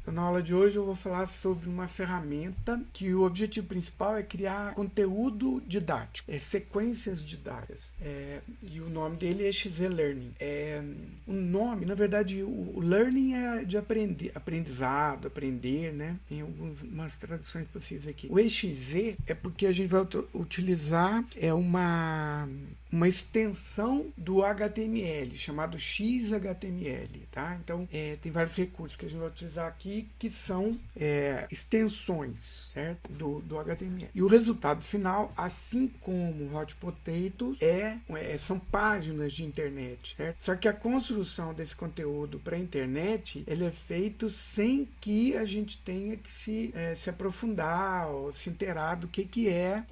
Na aula de hoje eu vou falar sobre uma ferramenta que o objetivo principal é criar conteúdo didático, sequências didáticas. E o nome dele é XZ Learning. O nome, na verdade, o learning é de aprendizado, aprender, né? Tem algumas traduções possíveis aqui. O EXZ é porque a gente vai utilizar uma extensão do HTML, chamado XHTML, tá? Então, tem vários recursos que a gente vai utilizar aqui que são extensões, certo? Do HTML. E o resultado final, assim como o Hot Potatoes, são páginas de internet, certo? Só que a construção desse conteúdo para a internet, ele é feito sem que a gente tenha que se aprofundar ou se inteirar do que é,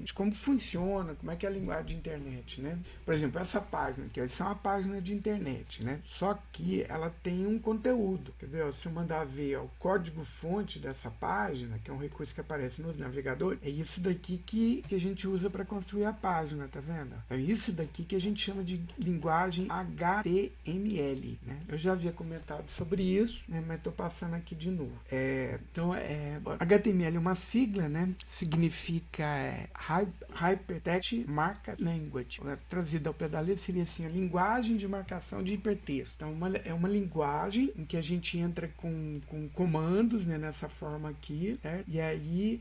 de como funciona, como é que é a linguagem de internet, né? Por exemplo, essa página aqui, essa é uma página de internet, né? Só que ela tem um conteúdo, quer ver? Se eu mandar ver o código-fonte dessa página, que é um recurso que aparece nos navegadores, é isso daqui que a gente usa para construir a página, tá vendo? É isso daqui que a gente chama de linguagem HTML, né? Eu já havia comentado sobre isso, né? Mas estou passando aqui de novo. Então, HTML é uma sigla, né? Significa Hypertext Markup Language. Traduzido ao pé da letra seria assim, a linguagem de marcação de hipertexto. Então, é uma linguagem em que a gente entra com comandos, né, nessa forma aqui, certo? E aí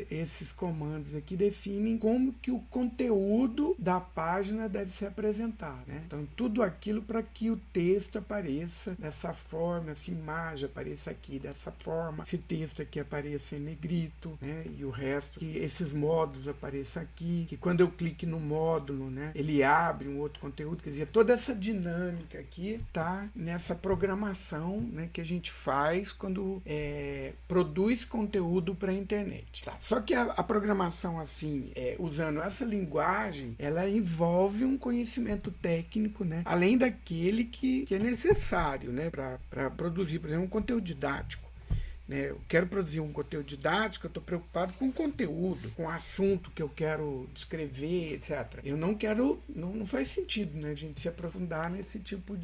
esses comandos aqui definem como que o conteúdo da página deve ser apresentado, né? Então, tudo aquilo para que o texto apareça dessa forma, essa imagem apareça aqui dessa forma, esse texto aqui apareça em negrito, né? E o resto, que esses módulos apareçam aqui, que quando eu clique no módulo, né, ele abre um outro conteúdo, quer dizer, toda essa dinâmica aqui tá nessa programação, né, que a gente faz quando produz conteúdo para a internet. Tá? Só que a programação assim, usando essa linguagem, ela envolve um conhecimento técnico, né, além daquele que é necessário, né, para produzir, por exemplo, um conteúdo didático. Eu quero produzir um conteúdo didático, eu estou preocupado com o conteúdo, com o assunto que eu quero descrever, etc. Eu não quero, não faz sentido, né, a gente se aprofundar nesse tipo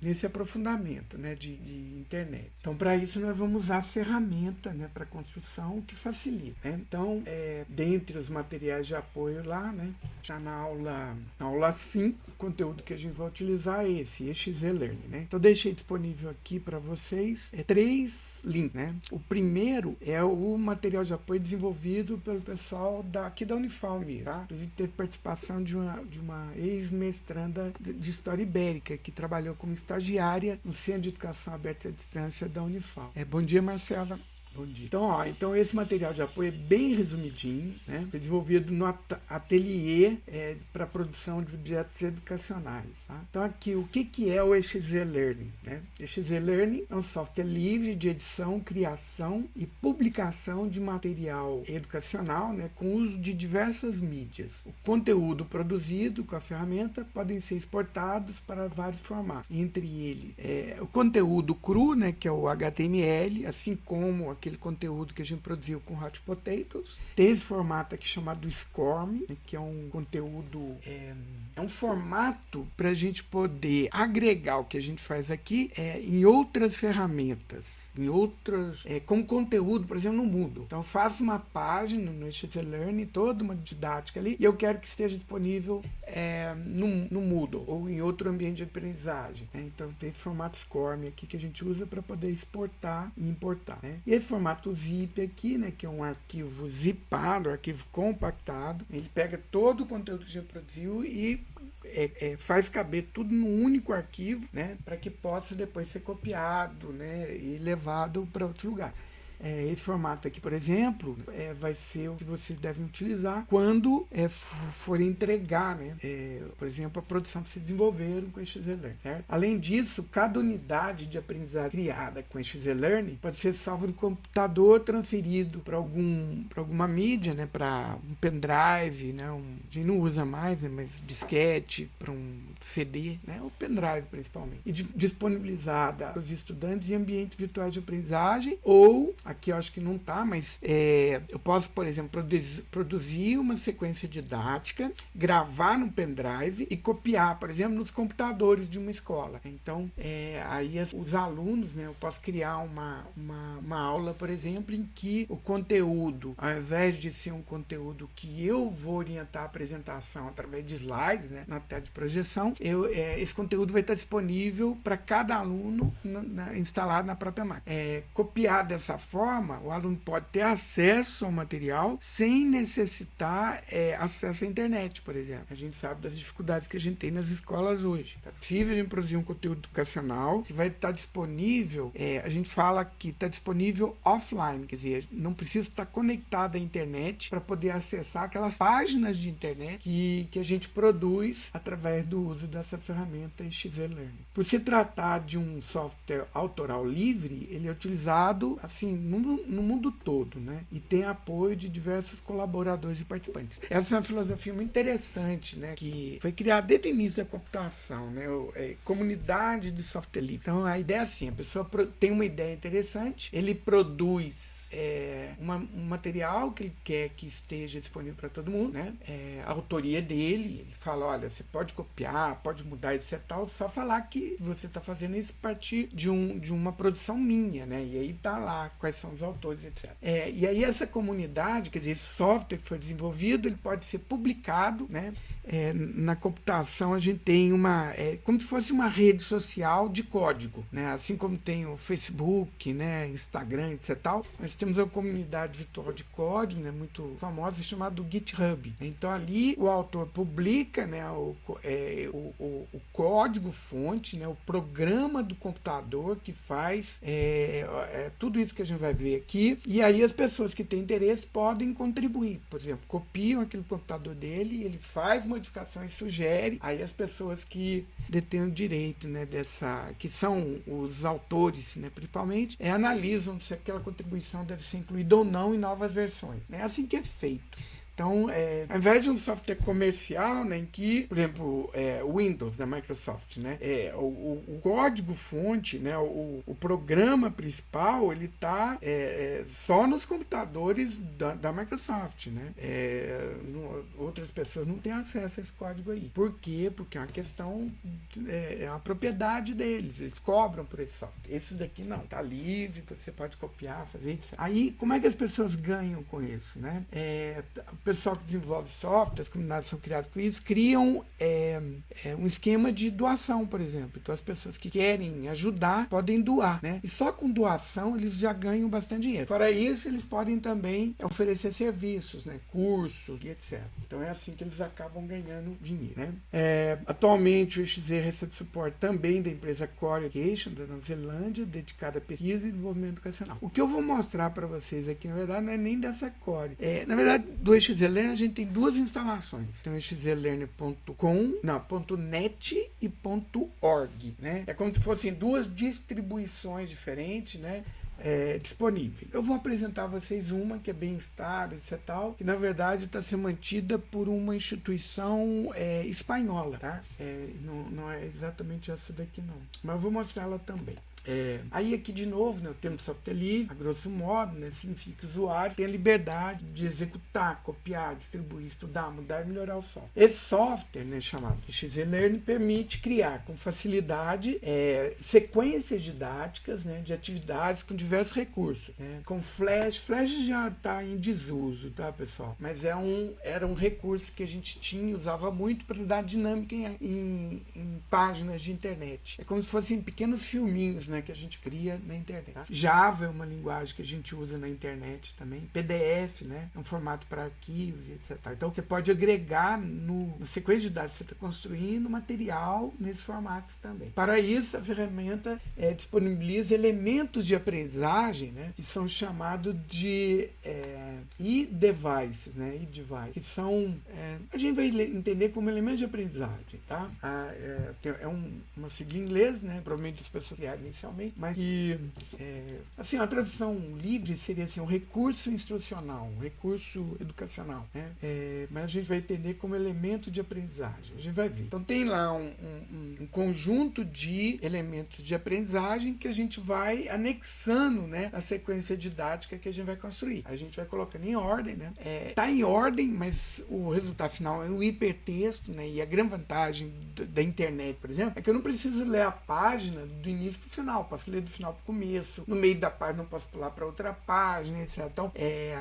nesse aprofundamento, né, de internet. Então, para isso, nós vamos usar a ferramenta, né, para construção que facilita. Né? Então, dentre os materiais de apoio lá, né, já na aula 5, o conteúdo que a gente vai utilizar é esse XZ Learning. Né? Então, deixei disponível aqui para vocês 3 links, né? O primeiro é o material de apoio desenvolvido pelo pessoal aqui da Unifal mesmo, tá? Inclusive teve participação de uma ex-mestranda de História Ibérica, que trabalhou como estagiária no Centro de Educação Aberta à Distância da Unifal. Bom dia, Marcela. Bom dia. Então esse material de apoio é bem resumidinho, né? Foi desenvolvido no ateliê para produção de objetos educacionais. Tá? Então aqui, o que é o EXZ Learning? Né? EXZ Learning é um software livre de edição, criação e publicação de material educacional, né, com uso de diversas mídias. O conteúdo produzido com a ferramenta podem ser exportados para vários formatos. Entre eles, o conteúdo cru, né, que é o HTML, assim como aquele conteúdo que a gente produziu com Hot Potatoes. Tem esse formato aqui chamado SCORM, né, que é um conteúdo, é um formato para a gente poder agregar o que a gente faz aqui em outras ferramentas, em outras, como conteúdo, por exemplo, no Moodle. Então, eu faço uma página no XZ Learning, toda uma didática ali, e eu quero que esteja disponível no Moodle ou em outro ambiente de aprendizagem. Né? Então, tem esse formato SCORM aqui que a gente usa para poder exportar e importar. Né? E esse formato zip aqui, né, que é um arquivo zipado, um arquivo compactado, ele pega todo o conteúdo que a gente produziu e faz caber tudo num único arquivo, né, para que possa depois ser copiado, né, e levado para outro lugar. Esse formato aqui, por exemplo, vai ser o que vocês devem utilizar quando forem entregar, né? Por exemplo, a produção que vocês desenvolveram com o XZ Learning, certo? Além disso, cada unidade de aprendizagem criada com o XZ Learning pode ser salvo no computador, transferido para alguma mídia, né? Para um pendrive, né? A gente não usa mais, né? Mas disquete, para um CD, né? O pendrive principalmente. E disponibilizada para os estudantes em ambientes virtuais de aprendizagem ou aqui eu acho que não está, mas eu posso, por exemplo, produzir uma sequência didática, gravar no pendrive e copiar, por exemplo, nos computadores de uma escola. Então, aí os alunos, né, eu posso criar uma aula, por exemplo, em que o conteúdo, ao invés de ser um conteúdo que eu vou orientar a apresentação através de slides, né, na tela de projeção, esse conteúdo vai estar disponível para cada aluno instalado na própria máquina. Copiar dessa forma, o aluno pode ter acesso ao material sem necessitar acesso à internet, por exemplo. A gente sabe das dificuldades que a gente tem nas escolas hoje. É possível a gente produzir um conteúdo educacional que vai estar disponível, a gente fala que está disponível offline, quer dizer, não precisa estar conectado à internet para poder acessar aquelas páginas de internet que a gente produz através do uso dessa ferramenta XZ-Learning. Por se tratar de um software autoral livre, ele é utilizado assim no mundo todo, né? E tem apoio de diversos colaboradores e participantes. Essa é uma filosofia muito interessante, né? Que foi criada desde o início da computação, né? Comunidade de software livre. Então a ideia é assim, a pessoa tem uma ideia interessante, ele produz um material que ele quer que esteja disponível para todo mundo, né? A autoria dele, ele fala, olha, você pode copiar, pode mudar, etc. Tal, só falar que você está fazendo isso a partir de uma produção minha, né? E aí tá lá quais são os autores, etc. E aí essa comunidade, quer dizer, esse software que foi desenvolvido, ele pode ser publicado, né? Na computação a gente tem como se fosse uma rede social de código, né? Assim como tem o Facebook, né? Instagram, etc. Tal, nós temos uma comunidade virtual de código, né? Muito famosa, chamada GitHub. Então ali o autor publica, né? O código fonte, né? O programa do computador que faz tudo isso que a gente vai ver aqui, e aí as pessoas que têm interesse podem contribuir, por exemplo, copiam aquele computador dele, ele faz modificações, sugere, aí as pessoas que detêm o direito, né, que são os autores, né, principalmente, analisam se aquela contribuição deve ser incluída ou não em novas versões. É assim que é feito. Então, ao invés de um software comercial, né, em que, por exemplo, o Windows da Microsoft, né, o código-fonte, né, o programa principal, ele está só nos computadores da Microsoft. Né? Outras pessoas não têm acesso a esse código aí. Por quê? Porque é uma questão, é uma propriedade deles. Eles cobram por esse software. Esse daqui não, está livre, você pode copiar, fazer isso. Aí, como é que as pessoas ganham com isso? Né? O pessoal que desenvolve software, as comunidades são criadas com isso, criam um esquema de doação, por exemplo. Então as pessoas que querem ajudar podem doar, né? E só com doação eles já ganham bastante dinheiro. Fora isso, eles podem também oferecer serviços, né? Cursos e etc. Então é assim que eles acabam ganhando dinheiro, né? Atualmente o XZ recebe suporte também da empresa Core Education, da Nova Zelândia, dedicada a pesquisa e desenvolvimento educacional. O que eu vou mostrar para vocês aqui, na verdade, não é nem dessa Core. Na verdade, do XZ Learning a gente tem duas instalações. Tem o xzlearning.net e .org, né? É como se fossem duas distribuições diferentes, né? Disponível. Eu vou apresentar a vocês uma que é bem estável, etc. Tal, que na verdade está sendo mantida por uma instituição espanhola, tá? Não é exatamente essa daqui não, mas eu vou mostrar ela também. Aí aqui de novo, né, o termo software livre, a grosso modo, né, significa que o usuário tem a liberdade de executar, copiar, distribuir, estudar, mudar e melhorar o software. Esse software, né, chamado XZ-Learning, permite criar com facilidade sequências didáticas, né, de atividades com diversos recursos, né, com Flash. Flash já está em desuso, tá, pessoal? Mas era um recurso que a gente usava muito para dar dinâmica em páginas de internet. É como se fossem pequenos filminhos, né, que a gente cria na internet. Tá? Java é uma linguagem que a gente usa na internet também. PDF, né, é um formato para arquivos e etc. Então você pode agregar na sequência de dados que você está construindo material nesses formatos também. Para isso, a ferramenta disponibiliza elementos de aprendizagem, né, que são chamados de e devices, né? E device, que são, a gente vai entender como elementos de aprendizagem, tá? Uma sigla em inglês, né? Provavelmente as pessoas criaram inicialmente, mas que, assim, a tradução livre seria assim, um recurso instrucional, um recurso educacional, né? Mas a gente vai entender como elemento de aprendizagem. A gente vai ver. Então tem lá um conjunto de elementos de aprendizagem que a gente vai anexando, né, a sequência didática que a gente vai construir. A gente vai colocando em ordem, né? Tá em ordem, mas o resultado final é um hipertexto, né? E a grande vantagem da internet, por exemplo, é que eu não preciso ler a página do início para o final. Posso ler do final para o começo. No meio da página eu posso pular para outra página, etc. Então,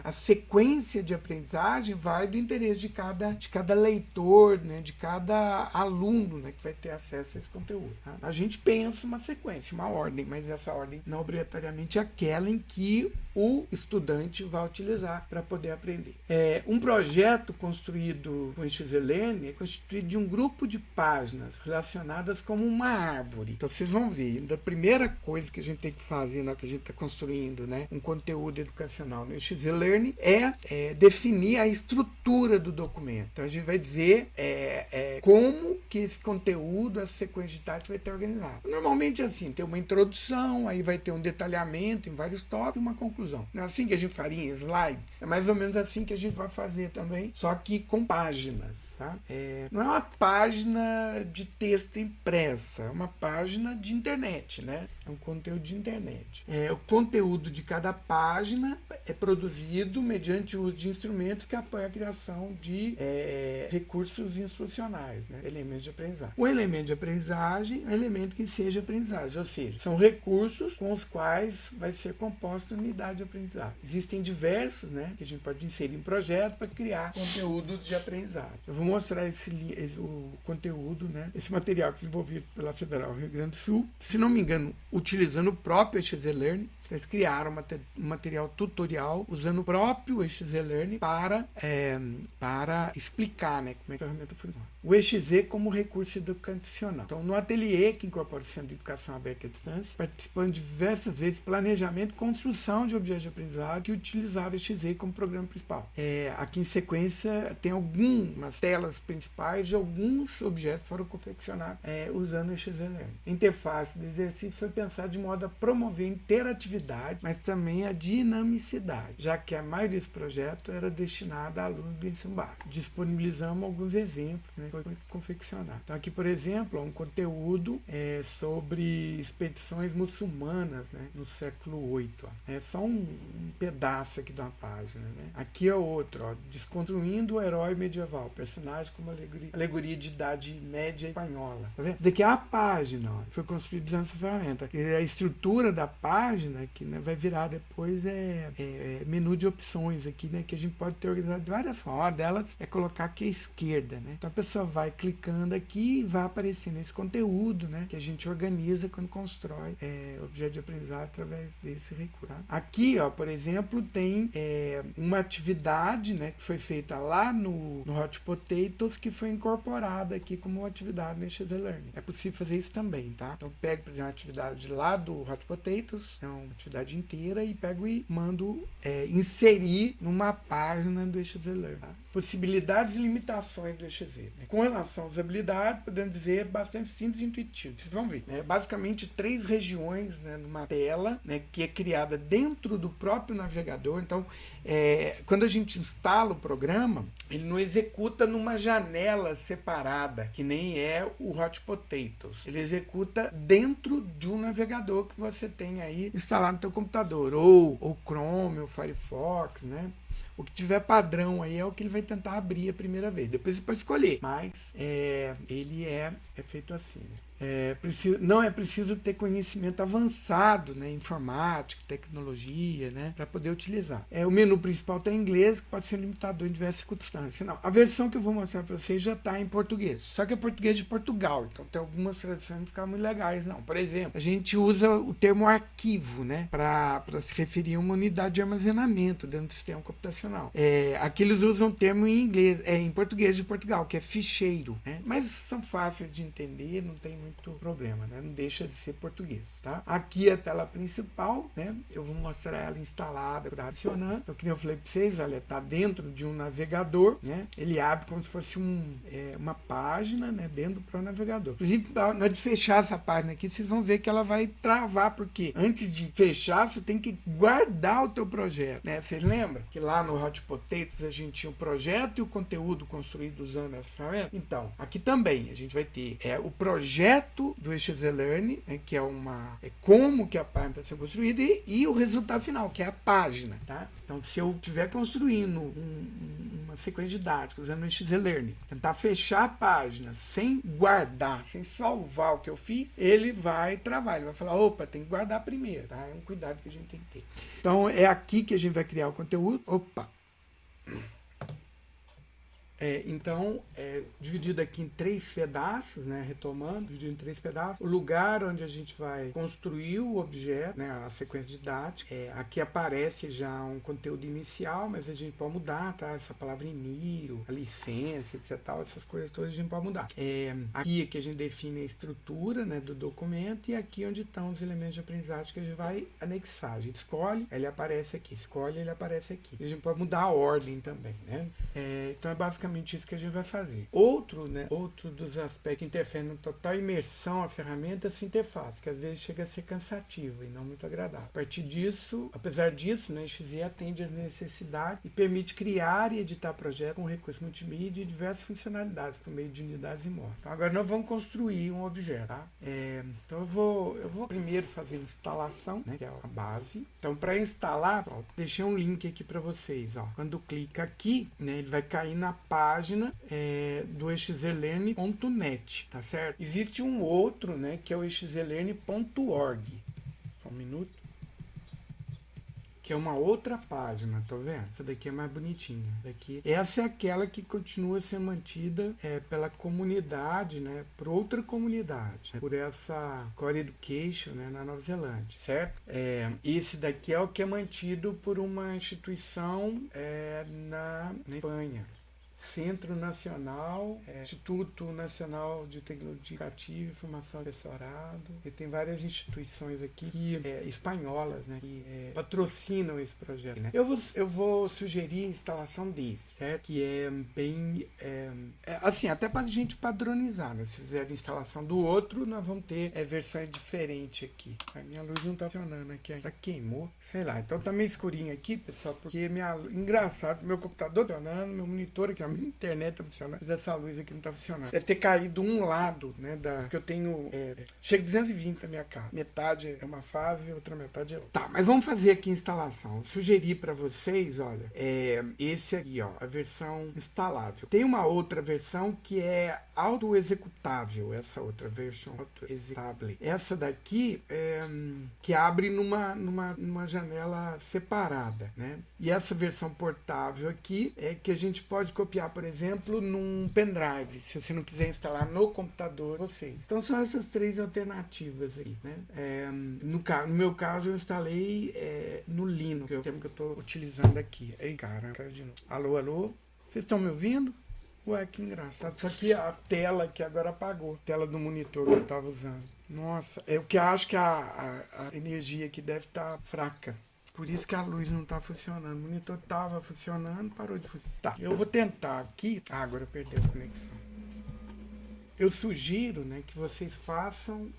a sequência de aprendizagem vai do interesse de cada leitor, né? De cada aluno, né? Que vai ter acesso a esse conteúdo. Tá? A gente pensa uma sequência, uma ordem, mas essa ordem não obrigatoriamente é aquela em que o estudante vai utilizar para poder aprender. Um projeto construído com XLearning é constituído de um grupo de páginas relacionadas como uma árvore. Então vocês vão ver, a primeira coisa que a gente tem que fazer na hora que a gente está construindo, né, um conteúdo educacional no XLearning é definir a estrutura do documento. Então a gente vai dizer como que esse conteúdo, essa sequência de dados vai ter organizado. Normalmente é assim, tem uma introdução, aí vai ter um detalhamento em vários tópicos e uma conclusão. Não é assim que a gente faria em slides? É mais ou menos assim que a gente vai fazer também, só que com páginas. Tá? Não é uma página de texto impressa, é uma página de internet, né? É um conteúdo de internet. O conteúdo de cada página é produzido mediante o uso de instrumentos que apoiam a criação de recursos instrucionais, né? Elementos de aprendizagem. O elemento de aprendizagem é um elemento que seja aprendizagem, ou seja, são recursos com os quais vai ser composta a unidade de aprendizagem. Existem diversos, né, que a gente pode inserir em projeto para criar conteúdos de aprendizagem. Eu vou mostrar o conteúdo, né, esse material que é desenvolvido pela Federal Rio Grande do Sul, se não me engano, utilizando o próprio XLearning. Eles criaram um material tutorial usando o próprio XLearning para explicar, né, como é que a ferramenta funciona. O EXZ como recurso educacional. Então, no ateliê que incorpora o Centro de Educação Aberta à Distância, participando diversas vezes de planejamento e construção de objetos de aprendizagem que utilizaram o EXZ como programa principal. Aqui em sequência tem algumas telas principais de alguns objetos que foram confeccionados usando o XLearning. A interface do exercício foi pensada de modo a promover interatividade, mas também a dinamicidade, já que a maioria desse projeto era destinada a alunos do ensino básico. Disponibilizamos alguns exemplos, né, que foi confeccionado. Então aqui, por exemplo, um conteúdo sobre expedições muçulmanas, né, no século VIII. É só um pedaço aqui de uma página. Né? Aqui é outro, desconstruindo o herói medieval, personagem como alegoria de idade média espanhola. Tá vendo? Isso daqui é a página, foi construída usando essa ferramenta. A estrutura da página que, né, vai virar depois menu de opções aqui, né, que a gente pode ter organizado de várias formas. Uma delas é colocar aqui à esquerda, né? Então a pessoa vai clicando aqui e vai aparecendo esse conteúdo, né, que a gente organiza quando constrói objeto de aprendizagem através desse recurso. Tá? Aqui, por exemplo, tem uma atividade, né, que foi feita lá no Hot Potatoes, que foi incorporada aqui como uma atividade no XLearning. É possível fazer isso também, tá? Então pego, por exemplo, a atividade lá do Hot Potatoes, é uma atividade inteira, e pego e mando inserir numa página do XLearning. Tá? Possibilidades e limitações do EXZ. Né? Com relação à usabilidade, podemos dizer bastante simples e intuitivo. Vocês vão ver. Né? Basicamente, 3 regiões, né, numa tela, né, que é criada dentro do próprio navegador. Então, quando a gente instala o programa, ele não executa numa janela separada, que nem é o Hot Potatoes. Ele executa dentro de um navegador que você tem aí instalado no seu computador, ou o Chrome, ou o Firefox, né? O que tiver padrão aí é o que ele vai tentar abrir a primeira vez. Depois você pode escolher, mas ele é feito assim. Né? Não é preciso ter conhecimento avançado, né, informática, tecnologia, né, para poder utilizar. O menu principal está em inglês, que pode ser limitador em diversas circunstâncias. Não, a versão que eu vou mostrar para vocês já está em português. Só que é português de Portugal, então tem algumas traduções que não ficam muito legais, não. Por exemplo, a gente usa o termo arquivo, né, para se referir a uma unidade de armazenamento dentro do sistema computacional. Aqui eles usam o termo em inglês, em português de Portugal, que é ficheiro, né, mas são fáceis de entender, não tem muito problema, né? Não deixa de ser português, tá? Aqui a tela principal, né? Eu vou mostrar ela instalada, funcionando. Então, que nem eu falei para vocês, olha, tá dentro de um navegador, né? Ele abre como se fosse uma página, né? Dentro do próprio navegador. Inclusive, na hora de fechar essa página aqui, vocês vão ver que ela vai travar, porque antes de fechar, você tem que guardar o teu projeto, né? Vocês lembram que lá no Hot Potatoes a gente tinha o projeto e o conteúdo construído usando essa ferramenta? Então, aqui também a gente vai ter o projeto do ExcelLearn, né, que é como que a página está sendo construída, e o resultado final, que é a página, tá? Então, se eu estiver construindo uma sequência didática usando o ExcelLearn, tentar fechar a página sem guardar, sem salvar o que eu fiz, ele vai travar, ele vai falar, opa, tem que guardar primeiro, tá? É um cuidado que a gente tem que ter. Então, é aqui que a gente vai criar o conteúdo. Opa! Então, dividido aqui em 3 pedaços, né, retomando, dividido em 3 pedaços, o lugar onde a gente vai construir o objeto, né, a sequência didática. Aqui aparece já um conteúdo inicial, mas a gente pode mudar, tá? Essa palavra início, a licença, etc, tal, essas coisas todas a gente pode mudar. Aqui é que a gente define a estrutura, né, do documento, e aqui onde estão os elementos de aprendizagem que a gente vai anexar. A gente escolhe, ele aparece aqui, escolhe, ele aparece aqui. A gente pode mudar a ordem também, né? Então é basicamente isso que a gente vai fazer. Outro dos aspectos que interferem na total imersão à ferramenta é a sua interface, que às vezes chega a ser cansativa e não muito agradável. A partir disso, apesar disso, né, o XZ atende às necessidades e permite criar e editar projetos com recursos multimídia e diversas funcionalidades por meio de unidades e módulos. Então, agora nós vamos construir um objeto, tá? Então eu vou primeiro fazer a instalação, né, que é a base. Então, para instalar, ó, deixei um link aqui para vocês, ó. Quando clica aqui, né, ele vai cair na página do excellearn.net, tá certo? Existe um outro, né, que é o excellearn.org. Só um minuto. Que é uma outra página, tá vendo? Essa daqui é mais bonitinha. Essa é aquela que continua sendo mantida pela comunidade, né? Por outra comunidade, né? Por essa Core Education, né? Na Nova Zelândia, certo? Esse daqui é o que é mantido por uma instituição na Espanha. Centro Nacional, Instituto Nacional de Tecnologia Educativa e Formação Assessorado. E tem várias instituições aqui espanholas, né, que patrocinam esse projeto, né? Eu vou sugerir a instalação desse, certo? Que é bem... assim, até para a gente padronizar, né? Se fizer a instalação do outro, nós vamos ter versões diferentes aqui. A minha luz não tá funcionando aqui, já queimou. Sei lá, então tá meio escurinho aqui, pessoal, porque engraçado, meu computador tá funcionando, meu monitor aqui, a minha internet tá funcionando, mas essa luz aqui não tá funcionando. Deve ter caído um lado, né, que eu tenho, chega 220 na minha casa. Metade é uma fase, outra metade é outra. Tá, mas vamos fazer aqui a instalação. Eu sugeri para vocês, olha, esse aqui, ó, a versão instalável. Tem uma outra versão que é auto-executável, essa outra versão auto-executável. Essa daqui que abre numa janela separada, né? E essa versão portável aqui é que a gente pode copiar, por exemplo, num pendrive, se você não quiser instalar no computador vocês. Então são essas 3 alternativas aí, né? No meu caso eu instalei no Linux, que é o termo que eu estou utilizando aqui. Ei, cara, de novo. Alô, alô? Vocês estão me ouvindo? Ué, que engraçado. Isso aqui é a tela que agora apagou. A tela do monitor que eu estava usando. Nossa, eu que acho que a energia aqui deve estar fraca. Por isso que a luz não está funcionando. O monitor estava funcionando, parou de funcionar. Tá, eu vou tentar aqui. Agora eu perdi a conexão. Eu sugiro, né, que vocês façam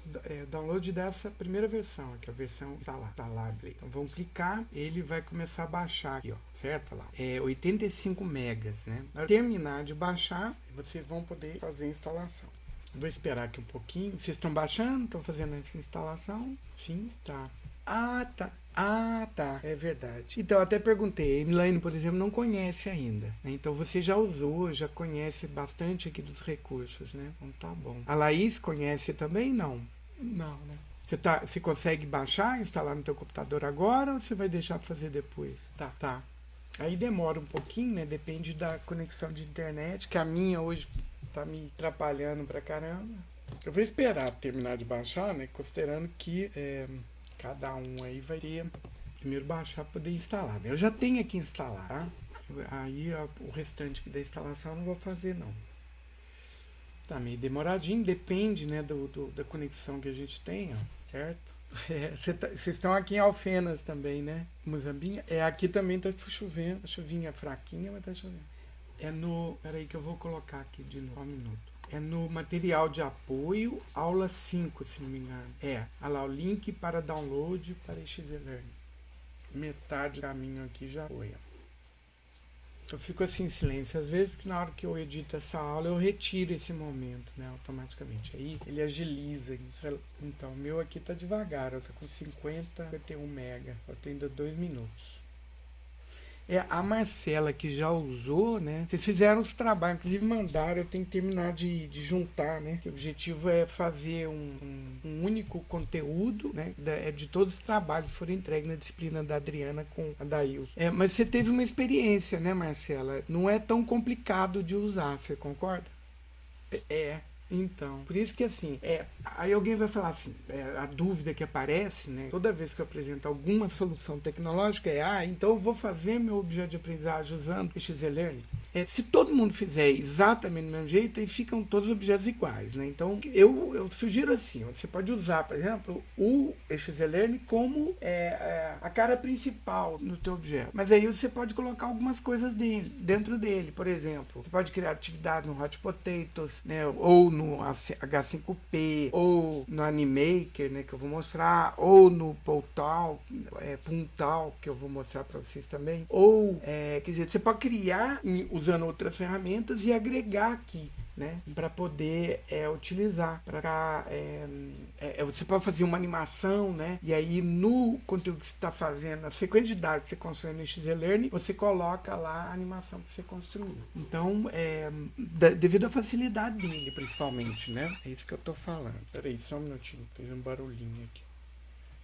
download dessa primeira versão, que é a versão instalável. Então vão clicar, ele vai começar a baixar aqui, ó, certo? Lá. 85 megas, né? Ao terminar de baixar, vocês vão poder fazer a instalação. Vou esperar aqui um pouquinho. Vocês estão baixando? Estão fazendo essa instalação? Sim, tá. Ah, tá, é verdade. Então, eu até perguntei, a Emilaine, por exemplo, não conhece ainda, né? Então, você já usou, já conhece bastante aqui dos recursos, né? Então, tá bom. A Laís conhece também? Não. Não, né? Você consegue baixar, instalar no teu computador agora ou você vai deixar para fazer depois? Tá. Aí demora um pouquinho, né? Depende da conexão de internet, que a minha hoje tá me atrapalhando pra caramba. Eu vou esperar terminar de baixar, né? Considerando que... cada um aí vai ter primeiro baixar para poder instalar. Eu já tenho aqui instalar, tá? Aí o restante da instalação eu não vou fazer não. Tá meio demoradinho, depende, né, da conexão que a gente tem, ó, certo? Vocês estão aqui em Alfenas também, né? Muzambinha. Aqui também tá chovendo, a chuvinha fraquinha, mas tá chovendo. Peraí que eu vou colocar aqui de novo, um minuto. É no material de apoio, aula 5, se não me engano. Olha lá, o link para download para XeLearning. Metade do caminho aqui já foi, ó. Eu fico assim em silêncio, às vezes, porque na hora que eu edito essa aula, eu retiro esse momento, né, automaticamente. Aí ele agiliza. Então, o meu aqui tá devagar, eu tô com 51 mega, só tem ainda 2 minutos. A Marcela que já usou, né? Vocês fizeram os trabalhos, inclusive mandaram, eu tenho que terminar de juntar, né? O objetivo é fazer um único conteúdo, né? De todos os trabalhos que foram entregues na disciplina da Adriana com a Daílson. Mas você teve uma experiência, né, Marcela? Não é tão complicado de usar, você concorda? Então, por isso que assim, aí alguém vai falar assim, a dúvida que aparece, né, toda vez que eu apresento alguma solução tecnológica então eu vou fazer meu objeto de aprendizagem usando o XeLearning. Se todo mundo fizer exatamente do mesmo jeito, aí ficam todos os objetos iguais, né? Então, eu sugiro assim, você pode usar, por exemplo, o XeLearning como a cara principal no teu objeto. Mas aí você pode colocar algumas coisas dentro dele, por exemplo, você pode criar atividade no Hot Potatoes, né, ou no H5P, ou no Animaker, né, que eu vou mostrar, ou no Puntal, que eu vou mostrar para vocês também, ou, quer dizer, você pode criar usando outras ferramentas e agregar aqui, né, para poder utilizar. Você pode fazer uma animação, né, e aí no conteúdo que você está fazendo, na sequência de dados que você construiu no XeLearning, você coloca lá a animação que você construiu. Então, devido à facilidade dele, principalmente, né, é isso que eu estou falando. Peraí, só um minutinho, fez um barulhinho aqui.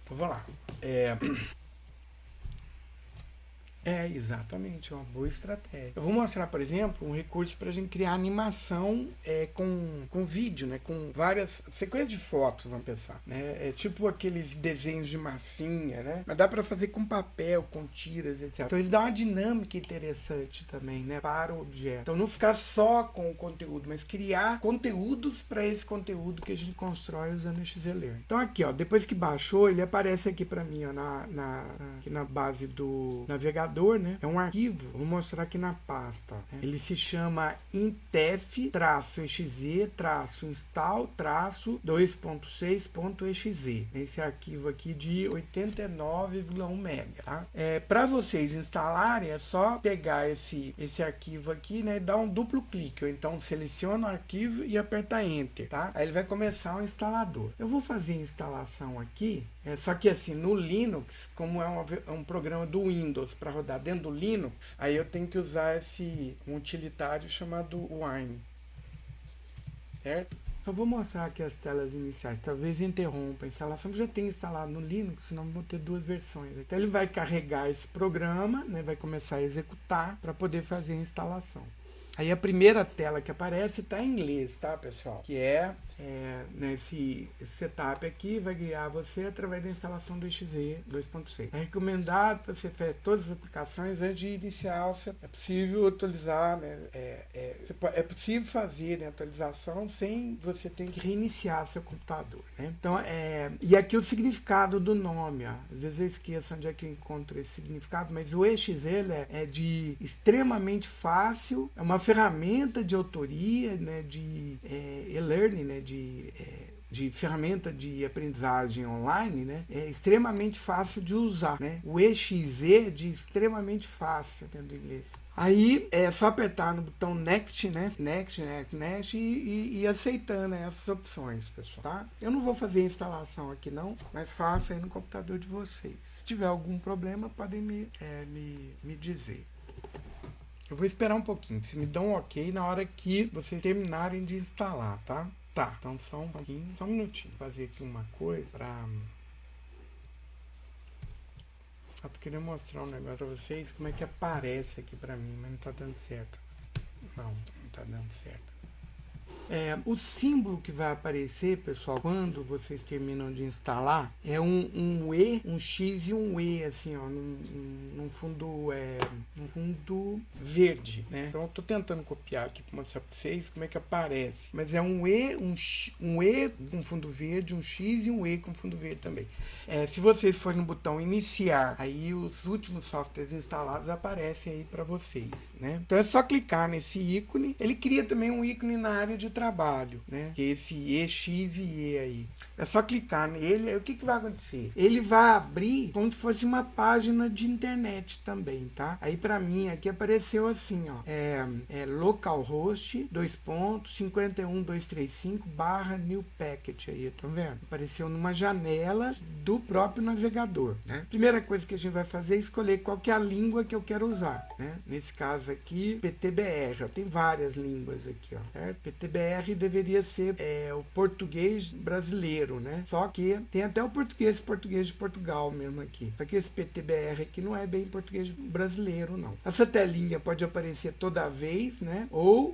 Então, vou lá. Exatamente, é uma boa estratégia. Eu vou mostrar, por exemplo, um recurso para a gente criar animação com vídeo, né? Com várias sequências de fotos, vamos pensar, né? É tipo aqueles desenhos de massinha, né? Mas dá para fazer com papel, com tiras, etc. Então isso dá uma dinâmica interessante também, né? Para o objeto. Então não ficar só com o conteúdo, mas criar conteúdos para esse conteúdo que a gente constrói usando o XeLearning. Então aqui, ó, depois que baixou, ele aparece aqui para mim, ó, aqui na base do navegador. Né? É um arquivo, vou mostrar aqui na pasta. Né? Ele se chama intef-install-2.6.exe. Esse arquivo aqui de 89,1 mega. Tá? Para vocês instalarem, é só pegar esse arquivo aqui, né, e dar um duplo clique, ou então seleciona o arquivo e aperta Enter. Tá? Aí ele vai começar o instalador. Eu vou fazer a instalação aqui, só que assim, no Linux, como é um programa do Windows para rodar dentro do Linux, aí eu tenho que usar um utilitário chamado Wine, certo? Só vou mostrar aqui as telas iniciais, talvez interrompa a instalação, eu já tenho instalado no Linux, senão vou ter duas versões. Então ele vai carregar esse programa, né, vai começar a executar para poder fazer a instalação. Aí a primeira tela que aparece está em inglês, tá, pessoal? Que nesse setup aqui vai guiar você através da instalação do XE 2.6. É recomendado que você faça todas as aplicações antes de iniciar o setup. É possível atualizar, né? É possível fazer, né, atualização sem você ter que reiniciar seu computador, né? Então, e aqui o significado do nome, ó. Às vezes eu esqueço onde é que eu encontro esse significado, mas o EXE é de extremamente fácil, é uma ferramenta de autoria, né, de e-learning, né, de ferramenta de aprendizagem online, né, é extremamente fácil de usar, né? O EXE de extremamente fácil dentro do inglês. Aí é só apertar no botão Next, né? Next e aceitando, né, essas opções, pessoal, tá? Eu não vou fazer a instalação aqui não, mas faça aí no computador de vocês. Se tiver algum problema, podem me dizer. Eu vou esperar um pouquinho, se me dão um ok na hora que vocês terminarem de instalar, tá? Tá, então só um pouquinho, só um minutinho. Vou fazer aqui uma coisa pra... Eu tô querendo mostrar um negócio pra vocês, como é que aparece aqui pra mim, mas não tá dando certo. Não tá dando certo. O símbolo que vai aparecer, pessoal, quando vocês terminam de instalar, é um E, um X e um E, assim, ó, num fundo verde, né? Então eu tô tentando copiar aqui para mostrar para vocês como é que aparece. Mas é um E, um E com fundo verde, um X e um E com fundo verde também. Se vocês forem no botão iniciar, aí os últimos softwares instalados aparecem aí para vocês, né? Então é só clicar nesse ícone. Ele cria também um ícone na área de trabalho, né? Que é esse E, X e E aí. É só clicar nele, aí o que vai acontecer? Ele vai abrir como se fosse uma página de internet também, tá? Aí para mim aqui apareceu assim, ó, localhost 2.51235/new packet aí, tá vendo? Apareceu numa janela do próprio navegador, né? Primeira coisa que a gente vai fazer é escolher qual que é a língua que eu quero usar, né? Nesse caso aqui, PTBR, ó, tem várias línguas aqui, ó, certo? PTBR deveria ser o português brasileiro, né? Só que tem até o português de Portugal mesmo aqui. Só que esse PTBR aqui não é bem português brasileiro, não. Essa telinha pode aparecer toda vez, né? Ou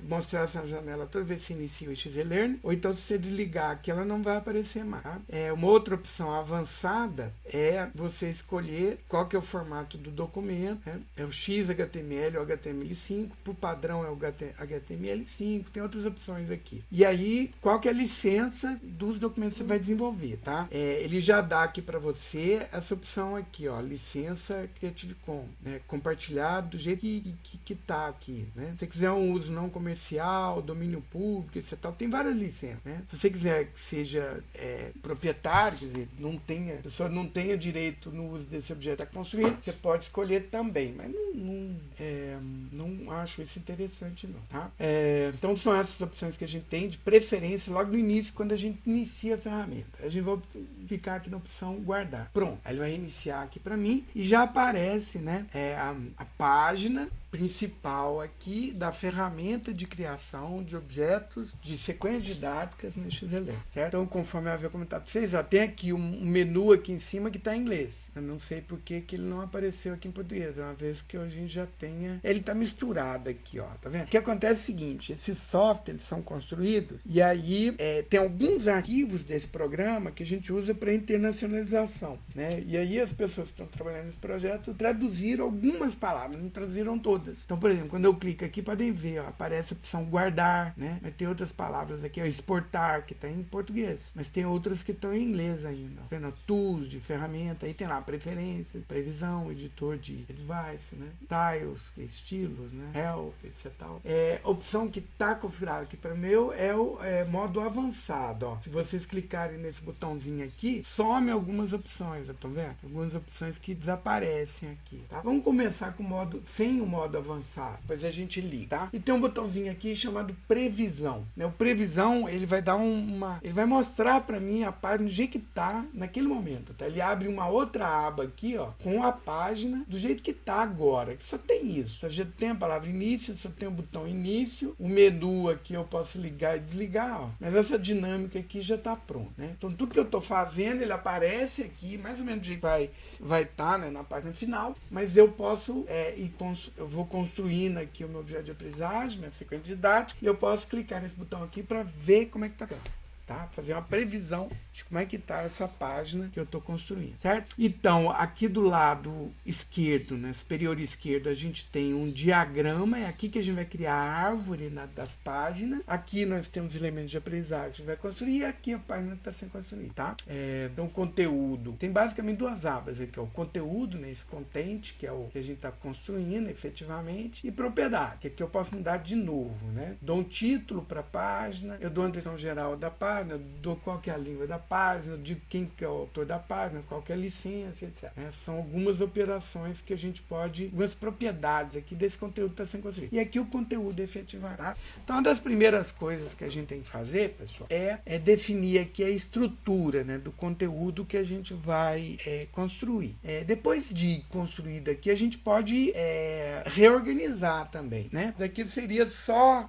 mostrar essa janela toda vez que se inicia o XLearn, ou então se você desligar aqui, ela não vai aparecer mais. Tá? Uma outra opção avançada é você escolher qual que é o formato do documento, né? É o XHTML ou HTML5, por padrão é o HTML5, tem outras opções aqui. E aí, qual que é a licença dos documentos que você vai desenvolver, tá? Ele já dá aqui para você essa opção aqui, ó, licença Creative Commons, né? Compartilhado do jeito que tá aqui, né? Se você quiser um uso não comercial, domínio público, etc. Tem várias licenças, né? Se você quiser que seja proprietário, quer dizer, a pessoa não tenha direito no uso desse objeto a construir, você pode escolher também, mas não acho isso interessante, não, tá? Então são essas opções que a gente tem, de preferência logo no início, quando a gente inicia a ferramenta. A gente vai clicar aqui na opção guardar. Pronto, aí ele vai reiniciar aqui para mim e já aparece, né, a página principal aqui da ferramenta de criação de objetos de sequências didáticas no XLearn, certo? Então, conforme eu havia comentado para vocês, ó, tem aqui um menu aqui em cima que está em inglês. Eu não sei por que ele não apareceu aqui em português, uma vez que a gente já tenha... Ele está misturado aqui, ó, tá vendo? O que acontece é o seguinte, esses softwares são construídos e aí tem alguns arquivos desse programa que a gente usa para internacionalização, né? E aí as pessoas que estão trabalhando nesse projeto traduziram algumas palavras, não traduziram todas. Então, por exemplo, quando eu clico aqui, podem ver, ó, aparece a opção guardar, né? Mas tem outras palavras aqui, ó, exportar, que está em português, mas tem outras que estão em inglês ainda. Ó, tools de ferramenta, aí tem lá preferências, previsão, editor de advice, né? Styles, que é estilos, né? Help, etc. Opção que está configurada aqui para o meu é o modo avançado, ó. Se vocês clicarem nesse botãozinho aqui, some algumas opções, estão vendo? Algumas opções que desaparecem aqui, tá? Vamos começar com o modo, sem o modo avançado, depois a gente liga, tá? E tem um botãozinho aqui chamado previsão, né? O previsão, ele vai dar ele vai mostrar para mim a página do jeito que tá naquele momento, tá? Ele abre uma outra aba aqui, ó, com a página do jeito que tá agora, que só tem isso, só já tem a palavra início, só tem o botão início, o menu aqui eu posso ligar e desligar, ó, mas essa dinâmica aqui já tá pronta, né? Então tudo que eu tô fazendo, ele aparece aqui, mais ou menos do jeito que vai estar, né, na página final, mas eu posso eu vou construindo aqui o meu objeto de aprendizagem, minha sequência didática, e eu posso clicar nesse botão aqui para ver como é que tá ficando. Tá? Fazer uma previsão de como é que está essa página que eu estou construindo, certo? Então, aqui do lado esquerdo, né, superior esquerdo, a gente tem um diagrama, é aqui que a gente vai criar a árvore das páginas. Aqui nós temos elementos de aprendizagem que a gente vai construir, e aqui a página está sendo construída, tá? Então, o conteúdo. Tem basicamente duas abas aqui, ó, o conteúdo, né, esse content, que é o que a gente está construindo efetivamente, e propriedade, que aqui eu posso mudar de novo, né? Dou um título para a página, eu dou uma descrição geral da página, do qual que é a língua da página, de quem que é o autor da página, qual que é a licença, etc. São algumas operações que a gente pode, algumas propriedades aqui desse conteúdo que está sendo construído. E aqui o conteúdo efetivamente. Tá? Então, uma das primeiras coisas que a gente tem que fazer, pessoal, é definir aqui a estrutura, né, do conteúdo que a gente vai construir. Depois de construído aqui, a gente pode reorganizar também, né? Isso aqui seria só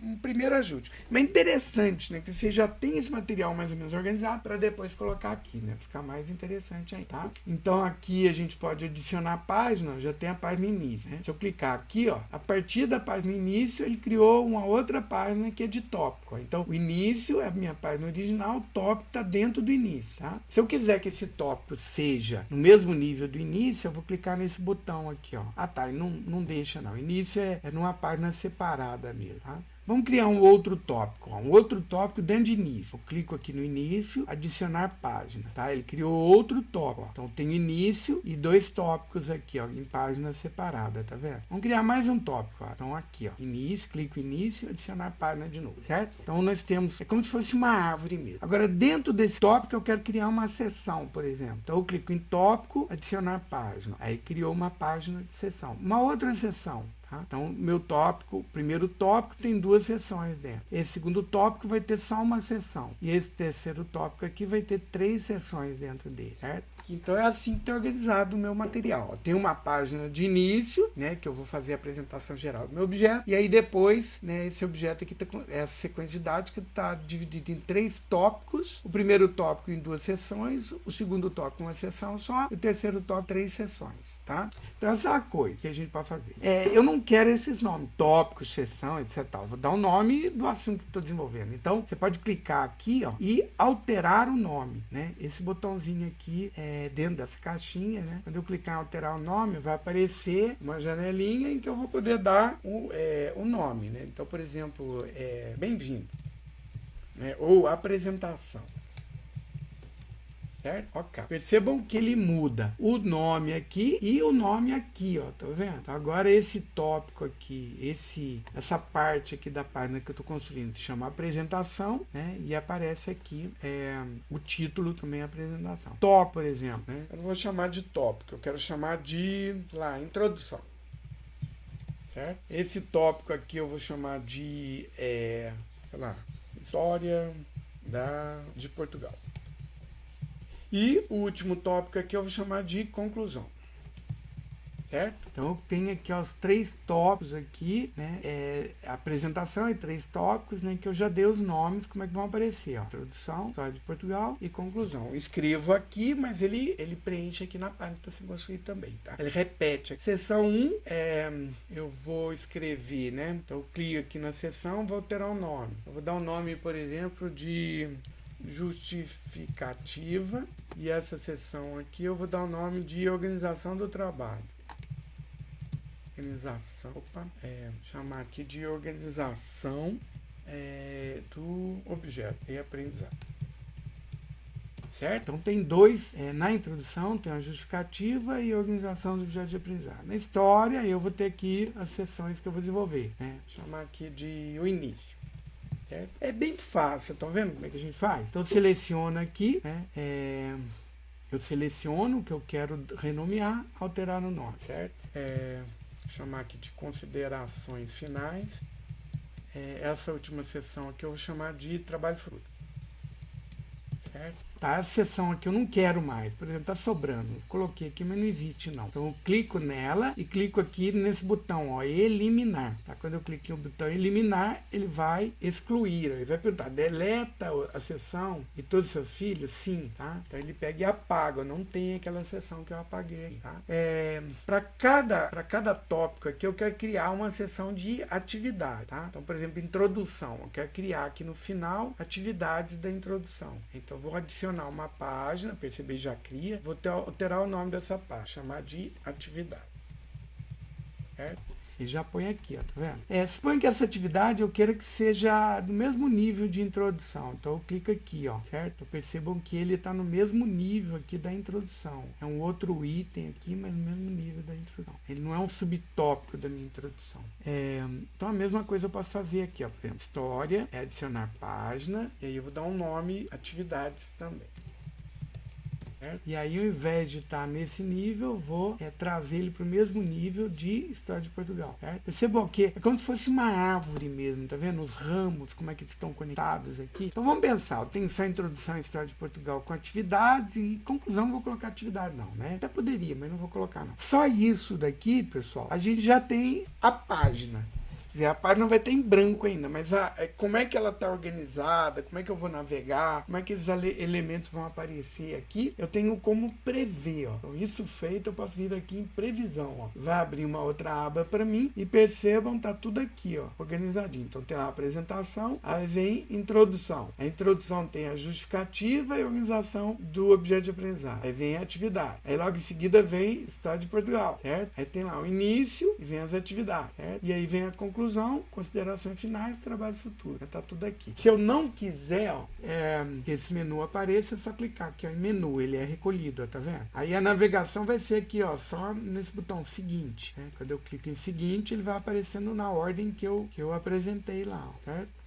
um primeiro ajuste. Mas interessante, né, que você já tem esse material mais ou menos organizado para depois colocar aqui, né? Ficar mais interessante aí, tá? Então aqui a gente pode adicionar a página, já tem a página início, né? Se eu clicar aqui, ó, a partir da página início, ele criou uma outra página que é de tópico, ó. Então o início é a minha página original, o tópico está dentro do início, tá? Se eu quiser que esse tópico seja no mesmo nível do início, eu vou clicar nesse botão aqui, ó. Ah, tá, não deixa não. Início é numa página separada mesmo, tá? Vamos criar um outro tópico, ó, um outro tópico dentro de início. Eu clico aqui no início, adicionar página, tá? Ele criou outro tópico, ó. Então tem início e 2 tópicos aqui, ó, em página separada, tá vendo? Vamos criar mais um tópico, ó. Então aqui, ó, início, clico início, adicionar página de novo, certo? Então nós temos, é como se fosse uma árvore mesmo. Agora dentro desse tópico eu quero criar uma seção, por exemplo. Então eu clico em tópico, adicionar página. Aí criou uma página de seção. Uma outra seção. Tá? Então, meu tópico, primeiro tópico tem 2 seções dentro. Esse segundo tópico vai ter só uma seção. E esse terceiro tópico aqui vai ter 3 seções dentro dele, certo? Então é assim que está organizado o meu material. Tem uma página de início, né, que eu vou fazer a apresentação geral do meu objeto, e aí depois, né, esse objeto aqui, essa sequência didática está dividida em 3 tópicos. O primeiro tópico em 2 seções, o segundo tópico uma seção só, e o terceiro tópico 3 seções, tá? Então essa é uma coisa que a gente pode fazer. Eu não quero esses nomes, tópicos, seção, etc. Vou dar o nome do assunto que estou desenvolvendo. Então você pode clicar aqui, ó, e alterar o nome, né? Esse botãozinho aqui dentro dessa caixinha, né? Quando eu clicar em alterar o nome, vai aparecer uma janelinha em que eu vou poder dar o nome, né? Então, por exemplo, bem-vindo, né? Ou apresentação. Certo? Ok. Percebam que ele muda o nome aqui e o nome aqui, ó, tá vendo? Então, agora esse tópico aqui, essa parte aqui da página que eu estou construindo se chama apresentação, né? E aparece aqui o título também, apresentação. Top, por exemplo, né? Eu não vou chamar de tópico, eu quero chamar de, lá, introdução. Certo? Esse tópico aqui eu vou chamar de, sei lá, história de Portugal. E o último tópico aqui eu vou chamar de conclusão. Certo? Então eu tenho aqui os 3 tópicos aqui, né? Apresentação e 3 tópicos, né? Que eu já dei os nomes, como é que vão aparecer, ó. Introdução, história de Portugal e conclusão. Escrevo aqui, mas ele preenche aqui na página para ser construído também, tá? Ele repete. Seção 1, eu vou escrever, né? Então eu clico aqui na seção, vou alterar o nome. Eu vou dar o nome, por exemplo, de justificativa, e essa seção aqui eu vou dar o nome de organização do trabalho. Chamar aqui de organização do objeto e aprendizado. Certo? Então tem 2, na introdução tem a justificativa e a organização do objeto de aprendizado. Na história eu vou ter aqui as seções que eu vou desenvolver, né? Chamar aqui de o início. Certo? É bem fácil, estão vendo como é que a gente faz? Então eu seleciono aqui, né? Eu seleciono o que eu quero renomear, alterar o nome, certo? Chamar aqui de considerações finais. Essa última seção aqui eu vou chamar de trabalho fruto. Certo? Tá, essa seção aqui eu não quero mais, por exemplo, tá sobrando, eu coloquei aqui, mas não existe não. Então eu clico nela e clico aqui nesse botão, ó, eliminar, tá? Quando eu clico no botão eliminar, ele vai excluir, ele vai perguntar, deleta a seção e todos os seus filhos? Sim, tá? Então ele pega e apaga, não tem aquela seção que eu apaguei, tá? Para cada tópico aqui eu quero criar uma seção de atividade, tá? Então, por exemplo, introdução, eu quero criar aqui no final atividades da introdução. Então eu vou adicionar uma página, perceber, já cria, vou alterar o nome dessa página, chamar de atividade. Certo? E já põe aqui, ó, tá vendo? Suponha que essa atividade eu queira que seja do mesmo nível de introdução. Então eu clico aqui, ó, certo? Percebam que ele está no mesmo nível aqui da introdução. É um outro item aqui, mas no mesmo nível da introdução. Ele não é um subtópico da minha introdução. Então a mesma coisa eu posso fazer aqui, ó. Por exemplo, história, adicionar página, e aí eu vou dar um nome, atividades também. Certo? E aí, ao invés de estar nesse nível, eu vou trazer ele para o mesmo nível de História de Portugal. Certo? Percebam que é como se fosse uma árvore mesmo, tá vendo? Os ramos, como é que eles estão conectados aqui. Então vamos pensar, eu tenho só introdução à História de Portugal com atividades e conclusão não vou colocar atividade não, né? Até poderia, mas não vou colocar não. Só isso daqui, pessoal, a gente já tem a página. dizer, a página vai estar em branco ainda, mas como é que ela está organizada, como é que eu vou navegar, como é que esses elementos vão aparecer aqui, eu tenho como prever, ó. Então, isso feito, eu posso vir aqui em previsão, ó. Vai abrir uma outra aba para mim e percebam, tá tudo aqui, ó, organizadinho. Então, tem a apresentação, aí vem introdução. A introdução tem a justificativa e a organização do objeto de aprendizagem. Aí vem a atividade. Aí, logo em seguida, vem História de Portugal, certo? Aí tem lá o início e vem as atividades, certo? E aí vem a conclusão, considerações finais, trabalho futuro. Tá tudo aqui. Se eu não quiser, ó, que esse menu apareça, é só clicar aqui, ó, em menu. Ele é recolhido, ó, tá vendo? Aí a navegação vai ser aqui, ó, só nesse botão seguinte, né? Quando eu clico em seguinte, ele vai aparecendo na ordem que eu apresentei lá, ó, certo?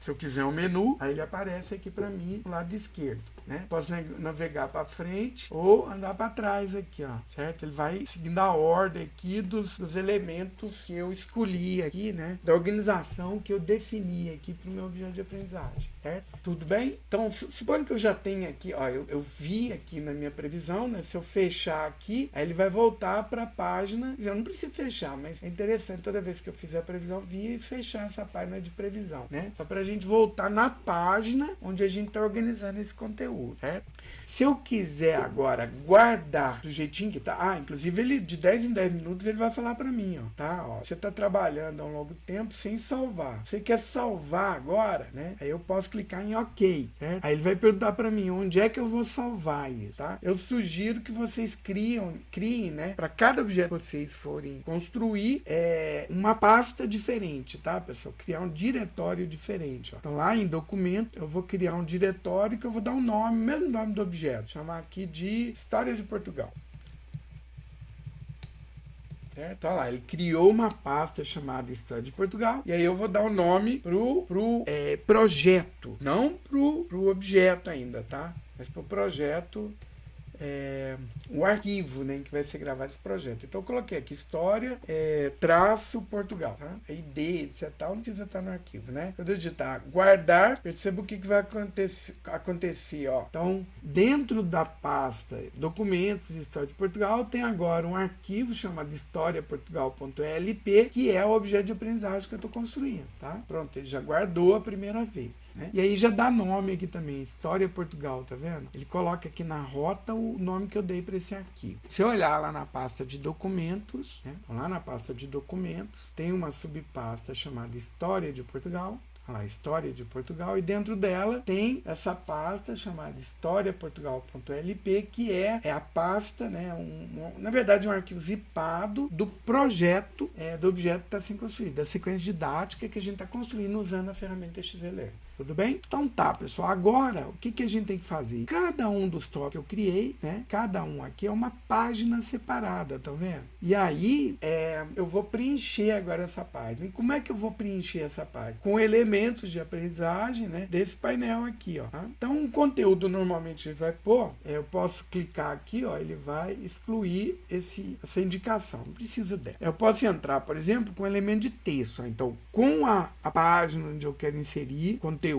Se eu quiser um menu, aí ele aparece aqui para mim no lado esquerdo, né? Posso navegar para frente ou andar para trás aqui, ó, certo? Ele vai seguindo a ordem aqui dos elementos que eu escolhi aqui, né? Da organização que eu defini aqui para o meu objeto de aprendizagem, certo? Tudo bem? Então, suponho que eu já tenha aqui, ó, eu vi aqui na minha previsão, né? Se eu fechar aqui, aí ele vai voltar para a página. Eu não preciso fechar, mas é interessante toda vez que eu fizer a previsão, vir e fechar essa página de previsão, né? Só para a gente voltar na página onde a gente está organizando esse conteúdo, certo? Se eu quiser agora guardar do jeitinho que tá, inclusive ele de 10 em 10 minutos ele vai falar para mim, ó, tá? Ó, você tá trabalhando há um longo tempo sem salvar. Você quer salvar agora, né? Aí eu posso clicar em OK, certo? Aí ele vai perguntar para mim onde é que eu vou salvar isso, tá? Eu sugiro que vocês criem, né? Para cada objeto que vocês forem construir, uma pasta diferente, tá, pessoal? Criar um diretório diferente, ó. Então lá em documento eu vou criar um diretório que eu vou dar um nome, mesmo nome do objeto, chamar aqui de História de Portugal. Certo? Olha lá, ele criou uma pasta chamada História de Portugal, e aí eu vou dar o nome pro projeto, não pro objeto ainda, tá? Mas pro projeto, o arquivo, né, que vai ser gravado esse projeto. Então eu coloquei aqui História, traço Portugal, tá? ID, etc. Não precisa estar no arquivo, né? Quando eu digitar guardar, perceba o que vai acontecer, ó. Então, dentro da pasta Documentos História de Portugal, tem agora um arquivo chamado historiaportugal.lp, que é o objeto de aprendizagem que eu estou construindo, tá? Pronto, ele já guardou a primeira vez, né? E aí já dá nome aqui também, História Portugal, tá vendo? Ele coloca aqui na rota o nome que eu dei para esse arquivo. Se eu olhar lá na pasta de documentos, né? Lá na pasta de documentos, tem uma subpasta chamada História de Portugal. Lá, História de Portugal, e dentro dela tem essa pasta chamada historiaportugal.lp, que é a pasta, né, na verdade um arquivo zipado do projeto, do objeto que está sendo construído, da sequência didática que a gente está construindo usando a ferramenta XLR. Tudo bem? Então tá, pessoal. Agora, o que a gente tem que fazer? Cada um dos tópicos que eu criei, né? Cada um aqui é uma página separada, tá vendo? E aí, eu vou preencher agora essa página. E como é que eu vou preencher essa página? Com elementos de aprendizagem, né? Desse painel aqui, ó. Tá? Então, o conteúdo normalmente ele vai pôr, eu posso clicar aqui, ó, ele vai excluir essa indicação. Não precisa dela. Eu posso entrar, por exemplo, com elemento de texto. Ó. Então, com a página onde eu quero inserir conteúdo,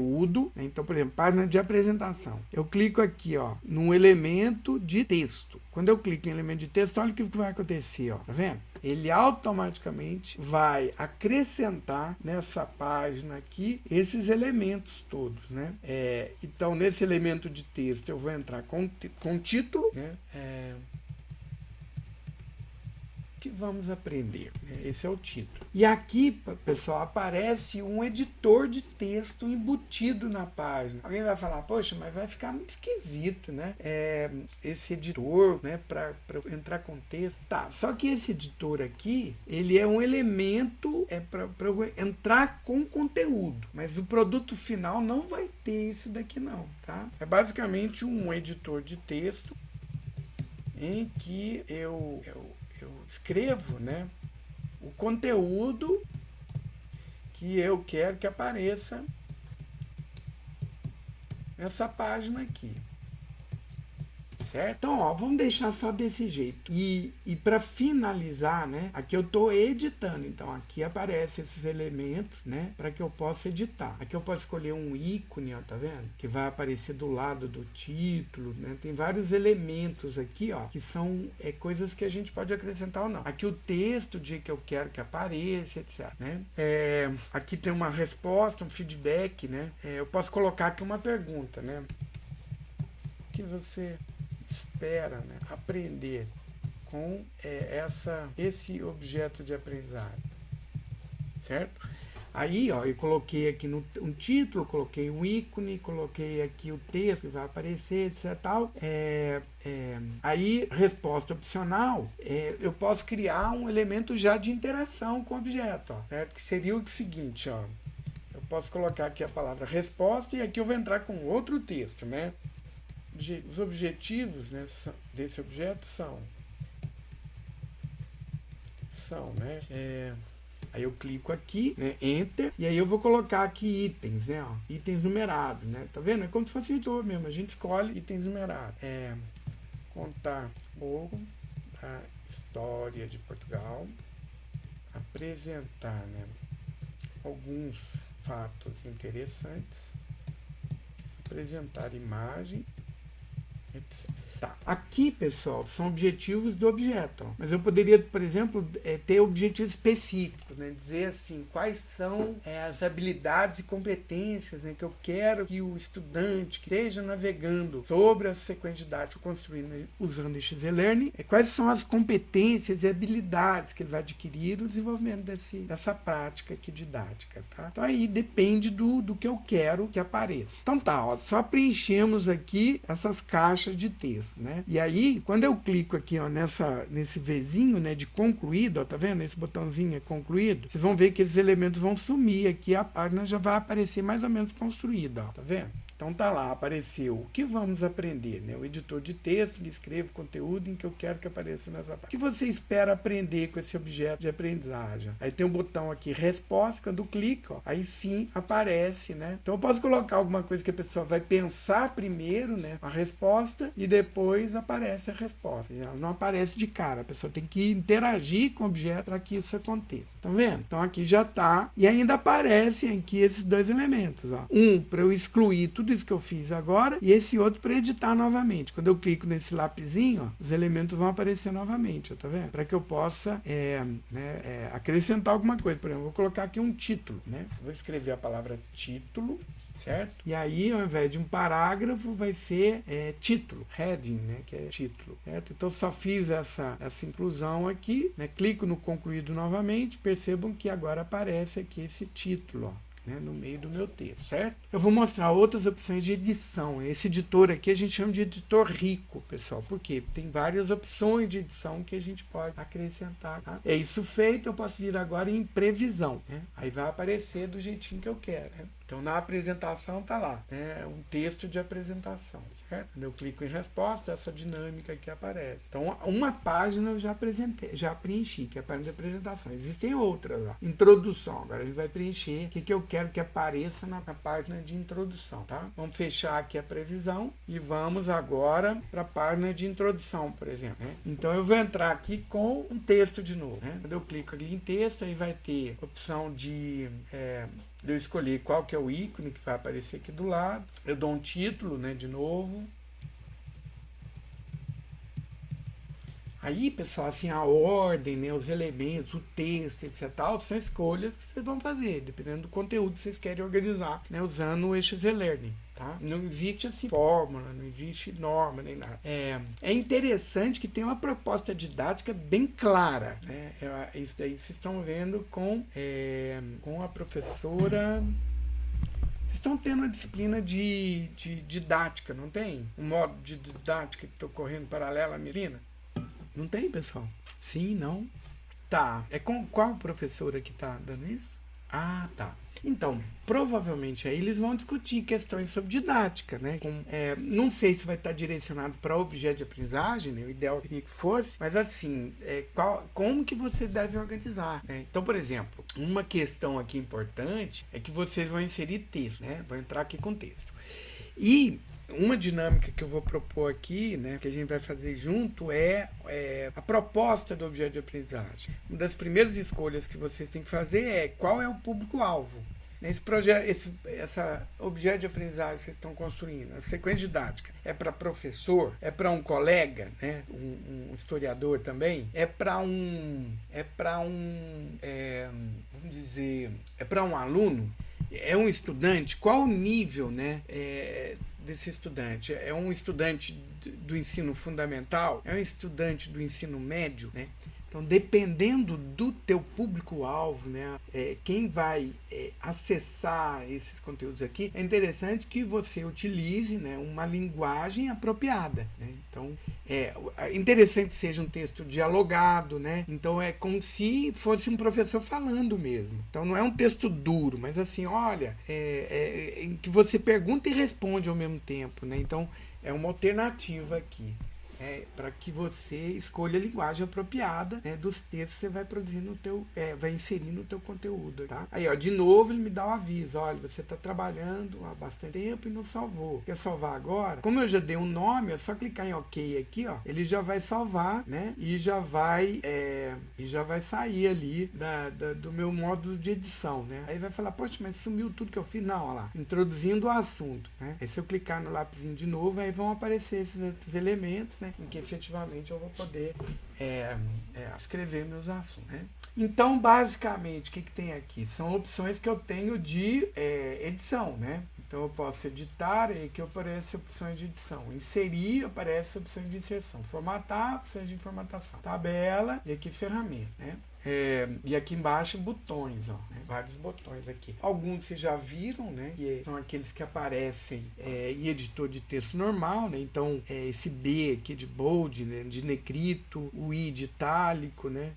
né? Então, por exemplo, página de apresentação. Eu clico aqui, ó, num elemento de texto. Quando eu clico em elemento de texto, olha o que vai acontecer, ó. Tá vendo? Ele automaticamente vai acrescentar nessa página aqui esses elementos todos, né? Então, nesse elemento de texto, eu vou entrar com título, né? Que vamos aprender. Esse é o título. E aqui, pessoal, aparece um editor de texto embutido na página. Alguém vai falar, poxa, mas vai ficar muito esquisito, né? Esse editor, né, para entrar com texto. Tá, só que esse editor aqui, ele é um elemento para entrar com conteúdo, mas o produto final não vai ter isso daqui não, tá? É basicamente um editor de texto em que eu escrevo, né, o conteúdo que eu quero que apareça nessa página aqui, certo? Então, ó, vamos deixar só desse jeito. E para finalizar, né, aqui eu estou editando, então aqui aparecem esses elementos, né, para que eu possa editar. Aqui eu posso escolher um ícone, ó, tá vendo? Que vai aparecer do lado do título, né? Tem vários elementos aqui, ó, que são coisas que a gente pode acrescentar ou não. Aqui o texto de que eu quero que apareça, etc, né? Aqui tem uma resposta, um feedback, né? Eu posso colocar aqui uma pergunta, né? O que você espera, né, aprender com esse objeto de aprendizagem, certo? Aí, ó, eu coloquei aqui um título, coloquei um ícone, coloquei aqui o texto que vai aparecer, etc. Tal. Aí, resposta opcional, eu posso criar um elemento já de interação com o objeto, ó, certo? Que seria o seguinte, ó. Eu posso colocar aqui a palavra resposta e aqui eu vou entrar com outro texto, né? Os objetivos, né, desse objeto são, né? Aí eu clico aqui, né, Enter, e aí eu vou colocar aqui itens, né, ó, itens numerados, né, tá vendo? É como se fosse editor mesmo, a gente escolhe itens numerados. Contar um pouco da história de Portugal, apresentar, né, alguns fatos interessantes, apresentar imagem, etc. Tá. Aqui, pessoal, são objetivos do objeto. Ó. Mas eu poderia, por exemplo, ter objetivos específicos, né? Dizer assim, quais são as habilidades e competências, né, que eu quero que o estudante que esteja navegando sobre a sequência didática construindo usando o XLearning, quais são as competências e habilidades que ele vai adquirir no desenvolvimento dessa prática aqui didática. Tá? Então aí depende do que eu quero que apareça. Então tá, ó, só preenchemos aqui essas caixas de texto. Né? E aí, quando eu clico aqui, ó, nesse Vzinho, né, de concluído, ó, tá vendo? Esse botãozinho é concluído, vocês vão ver que esses elementos vão sumir aqui, a página já vai aparecer mais ou menos construída, ó, tá vendo? Então tá lá, apareceu o que vamos aprender, né? O editor de texto, escrevo conteúdo em que eu quero que apareça nessa página. O que você espera aprender com esse objeto de aprendizagem? Aí tem um botão aqui, resposta, quando clica, ó, aí sim aparece, né? Então eu posso colocar alguma coisa que a pessoa vai pensar primeiro, né? A resposta, e depois aparece a resposta. Ela não aparece de cara, a pessoa tem que interagir com o objeto para que isso aconteça. Estão vendo? Então aqui já tá, e ainda aparecem aqui esses dois elementos, ó. Um para eu excluir tudo isso que eu fiz agora, e esse outro para editar novamente. Quando eu clico nesse lapisinho, ó, os elementos vão aparecer novamente, ó, tá vendo? Para que eu possa acrescentar alguma coisa. Por exemplo, vou colocar aqui um título, né? Vou escrever a palavra título, certo? E aí, ao invés de um parágrafo, vai ser título, heading, né? Que é título, certo? Então, só fiz essa inclusão aqui, né? Clico no concluído novamente, percebam que agora aparece aqui esse título, ó. Né, no meio do meu texto, certo? Eu vou mostrar outras opções de edição. Esse editor aqui a gente chama de editor rico, pessoal. Por quê? Tem várias opções de edição que a gente pode acrescentar. Tá? É isso feito, eu posso vir agora em previsão. Né? Aí vai aparecer do jeitinho que eu quero. Né? Então, na apresentação tá lá, né? Um texto de apresentação, certo? Quando eu clico em resposta, essa dinâmica aqui aparece. Então, uma página eu já preenchi, que é a página de apresentação. Existem outras lá. Introdução, agora a gente vai preencher o que eu quero que apareça na página de introdução, tá? Vamos fechar aqui a previsão e vamos agora para a página de introdução, por exemplo. Né? Então, eu vou entrar aqui com um texto de novo. Né? Quando eu clico ali em texto, aí vai ter opção de eu escolher qual que é o ícone que vai aparecer aqui do lado. Eu dou um título, né, de novo. Aí, pessoal, assim, a ordem, né, os elementos, o texto, etc. tal, são escolhas que vocês vão fazer, dependendo do conteúdo que vocês querem organizar, né, usando o XLearning. Tá? Não existe assim fórmula, não existe norma, nem nada. É interessante que tem uma proposta didática bem clara. Né? Isso daí vocês estão vendo com a professora. Vocês estão tendo uma disciplina de didática, não tem? Um modo de didática que está correndo paralelo à menina? Não tem, pessoal? Sim, não? Tá. É com qual professora que está dando isso? Ah, tá. Então, provavelmente aí eles vão discutir questões sobre didática, né? Não sei se vai estar direcionado para objeto de aprendizagem, né? O ideal seria que fosse, mas assim, como que você deve organizar, né? Então, por exemplo, uma questão aqui importante é que vocês vão inserir texto, né? Vou entrar aqui com texto. E uma dinâmica que eu vou propor aqui, né, que a gente vai fazer junto, é a proposta do objeto de aprendizagem. Uma das primeiras escolhas que vocês têm que fazer é qual é o público-alvo. Esse projeto, essa objeto de aprendizagem que vocês estão construindo, a sequência didática, é para professor, é para um colega, né, um historiador também, é para vamos dizer, é para um aluno, é um estudante, qual o nível, né, desse estudante? É um estudante do ensino fundamental? É um estudante do ensino médio, né? Então, dependendo do teu público-alvo, né, quem vai acessar esses conteúdos aqui, é interessante que você utilize, né, uma linguagem apropriada. Né? Então, é interessante que seja um texto dialogado, né? Então, é como se fosse um professor falando mesmo. Então, não é um texto duro, mas assim, olha, em que você pergunta e responde ao mesmo tempo. Né? Então, é uma alternativa aqui. Para que você escolha a linguagem apropriada, né, dos textos que você vai produzir no teu, vai inserir no teu conteúdo, tá? Aí, ó, de novo ele me dá o aviso, olha, você está trabalhando há bastante tempo e não salvou. Quer salvar agora? Como eu já dei um nome, é só clicar em OK aqui, ó, ele já vai salvar, né, e já vai sair ali do meu módulo de edição, né? Aí vai falar, poxa, mas sumiu tudo que eu fiz? Não, ó lá, introduzindo o assunto, né? Aí se eu clicar no lapisinho de novo, aí vão aparecer esses elementos, né, em que efetivamente eu vou poder escrever meus assuntos. Né? Então, basicamente, o que tem aqui? São opções que eu tenho de edição. Né? Então, eu posso editar, e aqui aparece opções de edição. Inserir, aparece opções de inserção. Formatar, opções de formatação. Tabela, e aqui ferramenta. Né? E aqui embaixo botões, ó, né? Vários botões aqui. Alguns vocês já viram, né? Que são aqueles que aparecem em editor de texto normal, né? Então, esse B aqui de bold, né? De negrito, o I de itálico, né?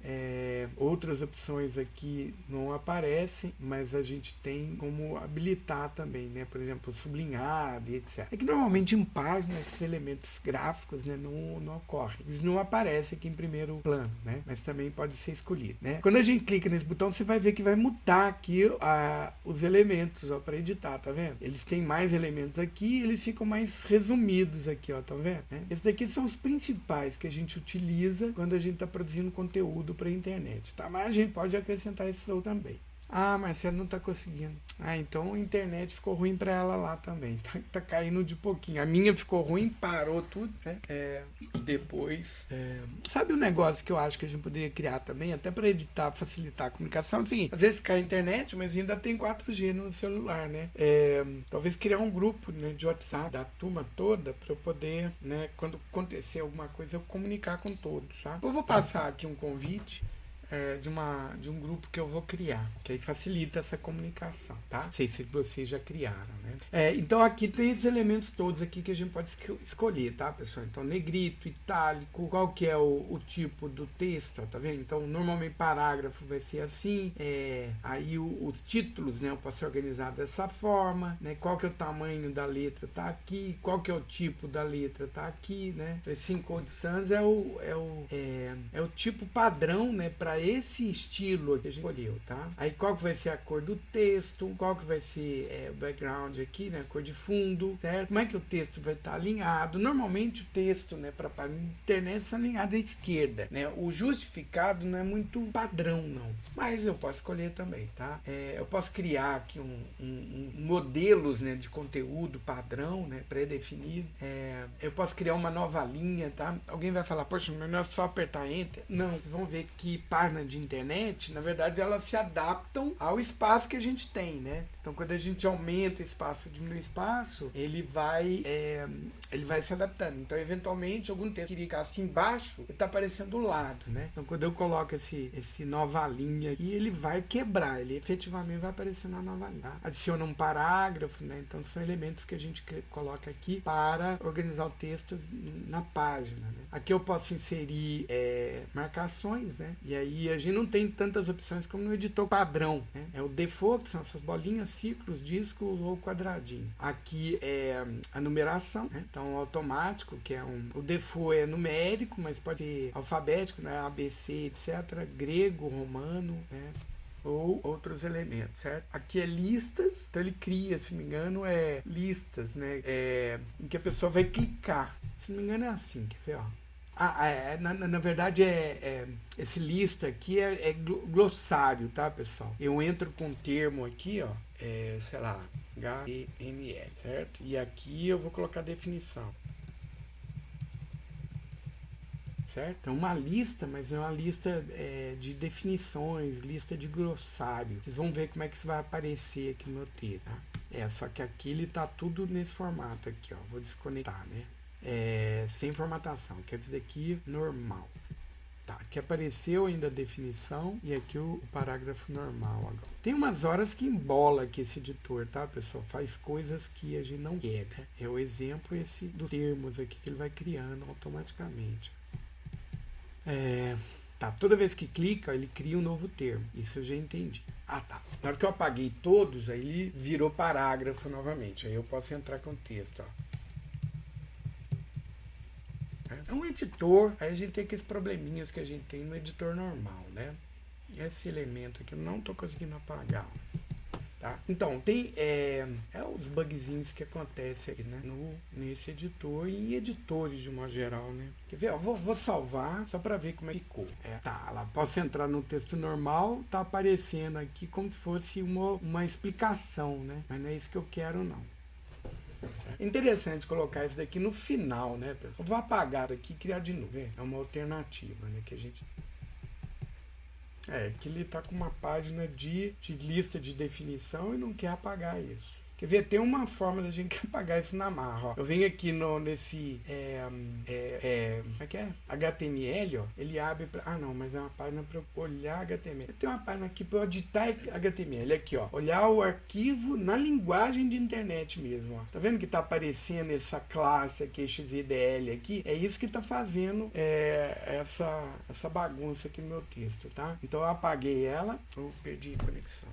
Outras opções aqui não aparecem, mas a gente tem como habilitar também, né? Por exemplo, sublinhado e etc. É que normalmente em páginas esses elementos gráficos, né? Não ocorrem. Eles não aparecem aqui em primeiro plano, né? Mas também pode ser escolhido. Né? Quando a gente clica nesse botão, você vai ver que vai mudar aqui os elementos para editar, tá vendo? Eles têm mais elementos aqui, eles ficam mais resumidos aqui, ó, tá vendo? Né? Esses daqui são os principais que a gente utiliza quando a gente está produzindo conteúdo para a internet, tá? Mas a gente pode acrescentar esses outros também. Ah, Marcelo não está conseguindo. Ah, então a internet ficou ruim para ela lá também. Tá caindo de pouquinho. A minha ficou ruim, parou tudo, né? E depois... Sabe um negócio que eu acho que a gente poderia criar também, até para evitar, facilitar a comunicação? É o seguinte, às vezes cai a internet, mas ainda tem 4G no celular, né? Talvez criar um grupo, né, de WhatsApp da turma toda para eu poder, né, quando acontecer alguma coisa, eu comunicar com todos, sabe? Eu vou passar aqui um convite de um grupo que eu vou criar, que aí facilita essa comunicação, tá? Não sei se vocês já criaram, né? Então aqui tem esses elementos todos aqui que a gente pode escolher, tá, pessoal? Então negrito, itálico, qual que é o tipo do texto, ó, tá vendo? Então normalmente parágrafo vai ser assim, aí os títulos, né, eu posso organizar dessa forma, né? Qual que é o tamanho da letra, tá aqui, qual que é o tipo da letra, tá aqui, né? Esse encode sans é o tipo padrão, né, para esse estilo que a gente escolheu, tá? Aí qual que vai ser a cor do texto, qual que vai ser o background aqui, né? A cor de fundo, certo? Como é que o texto vai estar alinhado? Normalmente o texto, né, para a internet está alinhado à esquerda, né? O justificado não é muito padrão, não. Mas eu posso escolher também, tá? Eu posso criar aqui modelos, né, de conteúdo padrão, né, pré-definido. Eu posso criar uma nova linha, tá? Alguém vai falar, poxa, mas não é só apertar Enter? Não, vocês vão ver que página de internet, na verdade, elas se adaptam ao espaço que a gente tem, né? Então, quando a gente aumenta o espaço, diminui o espaço, ele vai se adaptando. Então, eventualmente, algum texto que fica assim embaixo, ele está aparecendo do lado, né? Então, quando eu coloco esse nova linha aqui, ele vai quebrar, ele efetivamente vai aparecer na nova linha. Tá? Adiciona um parágrafo, né? Então, são elementos que a gente coloca aqui para organizar o texto na página, né? Aqui eu posso inserir marcações, né? E aí a gente não tem tantas opções como no editor padrão, né? É o default, que são essas bolinhas, ciclos, discos ou quadradinho. Aqui é a numeração, né? Então automático, que é o default é numérico, mas pode ser alfabético, né? ABC, etc. Grego, romano, né? ou outros elementos, certo? Aqui é listas, então ele cria, se não me engano, listas, né? Em que a pessoa vai clicar. Se não me engano é assim, quer ver, ó? Na verdade esse lista aqui é glossário, tá, pessoal? Eu entro com um termo aqui, ó, sei lá, HTML, certo? E aqui eu vou colocar a definição. Certo? Então, uma lista, mas é uma lista de definições, lista de glossário. Vocês vão ver como é que isso vai aparecer aqui no meu texto. Tá? Só que aqui ele tá tudo nesse formato aqui, ó. Vou desconectar, né? Sem formatação, que é isso daqui normal. Tá, aqui apareceu ainda a definição e aqui o parágrafo normal agora. Tem umas horas que embola aqui esse editor, tá, pessoal? Faz coisas que a gente não quer, né? É o exemplo esse dos termos aqui que ele vai criando automaticamente. Tá, toda vez que clica, ele cria um novo termo. Isso eu já entendi. Tá. Na hora que eu apaguei todos, aí ele virou parágrafo novamente. Aí eu posso entrar com o texto, ó. É um editor, aí a gente tem aqueles probleminhas que a gente tem no editor normal, né? Esse elemento aqui eu não estou conseguindo apagar. Tá? Então, tem os bugzinhos que acontecem aqui, né? Nesse editor e em editores de uma geral, né? Quer ver? Eu vou salvar só para ver como é que ficou. Tá, lá posso entrar no texto normal, tá aparecendo aqui como se fosse uma explicação, né? Mas não é isso que eu quero, não. É interessante colocar isso daqui no final, né, pessoal? Eu vou apagar aqui e criar de novo. É uma alternativa, né? Que a gente... que ele está com uma página de lista de definição e não quer apagar isso. Quer ver? Tem uma forma da gente apagar isso na marra. Ó. Eu venho aqui nesse como é que é? HTML, ó. Ele abre para... não, mas é uma página para olhar HTML. Tem uma página aqui para editar HTML. Aqui, ó. Olhar o arquivo na linguagem de internet mesmo, ó. Tá vendo que tá aparecendo essa classe aqui, XIDL aqui? É isso que tá fazendo essa bagunça aqui no meu texto, tá? Então eu apaguei ela. Eu perdi a conexão.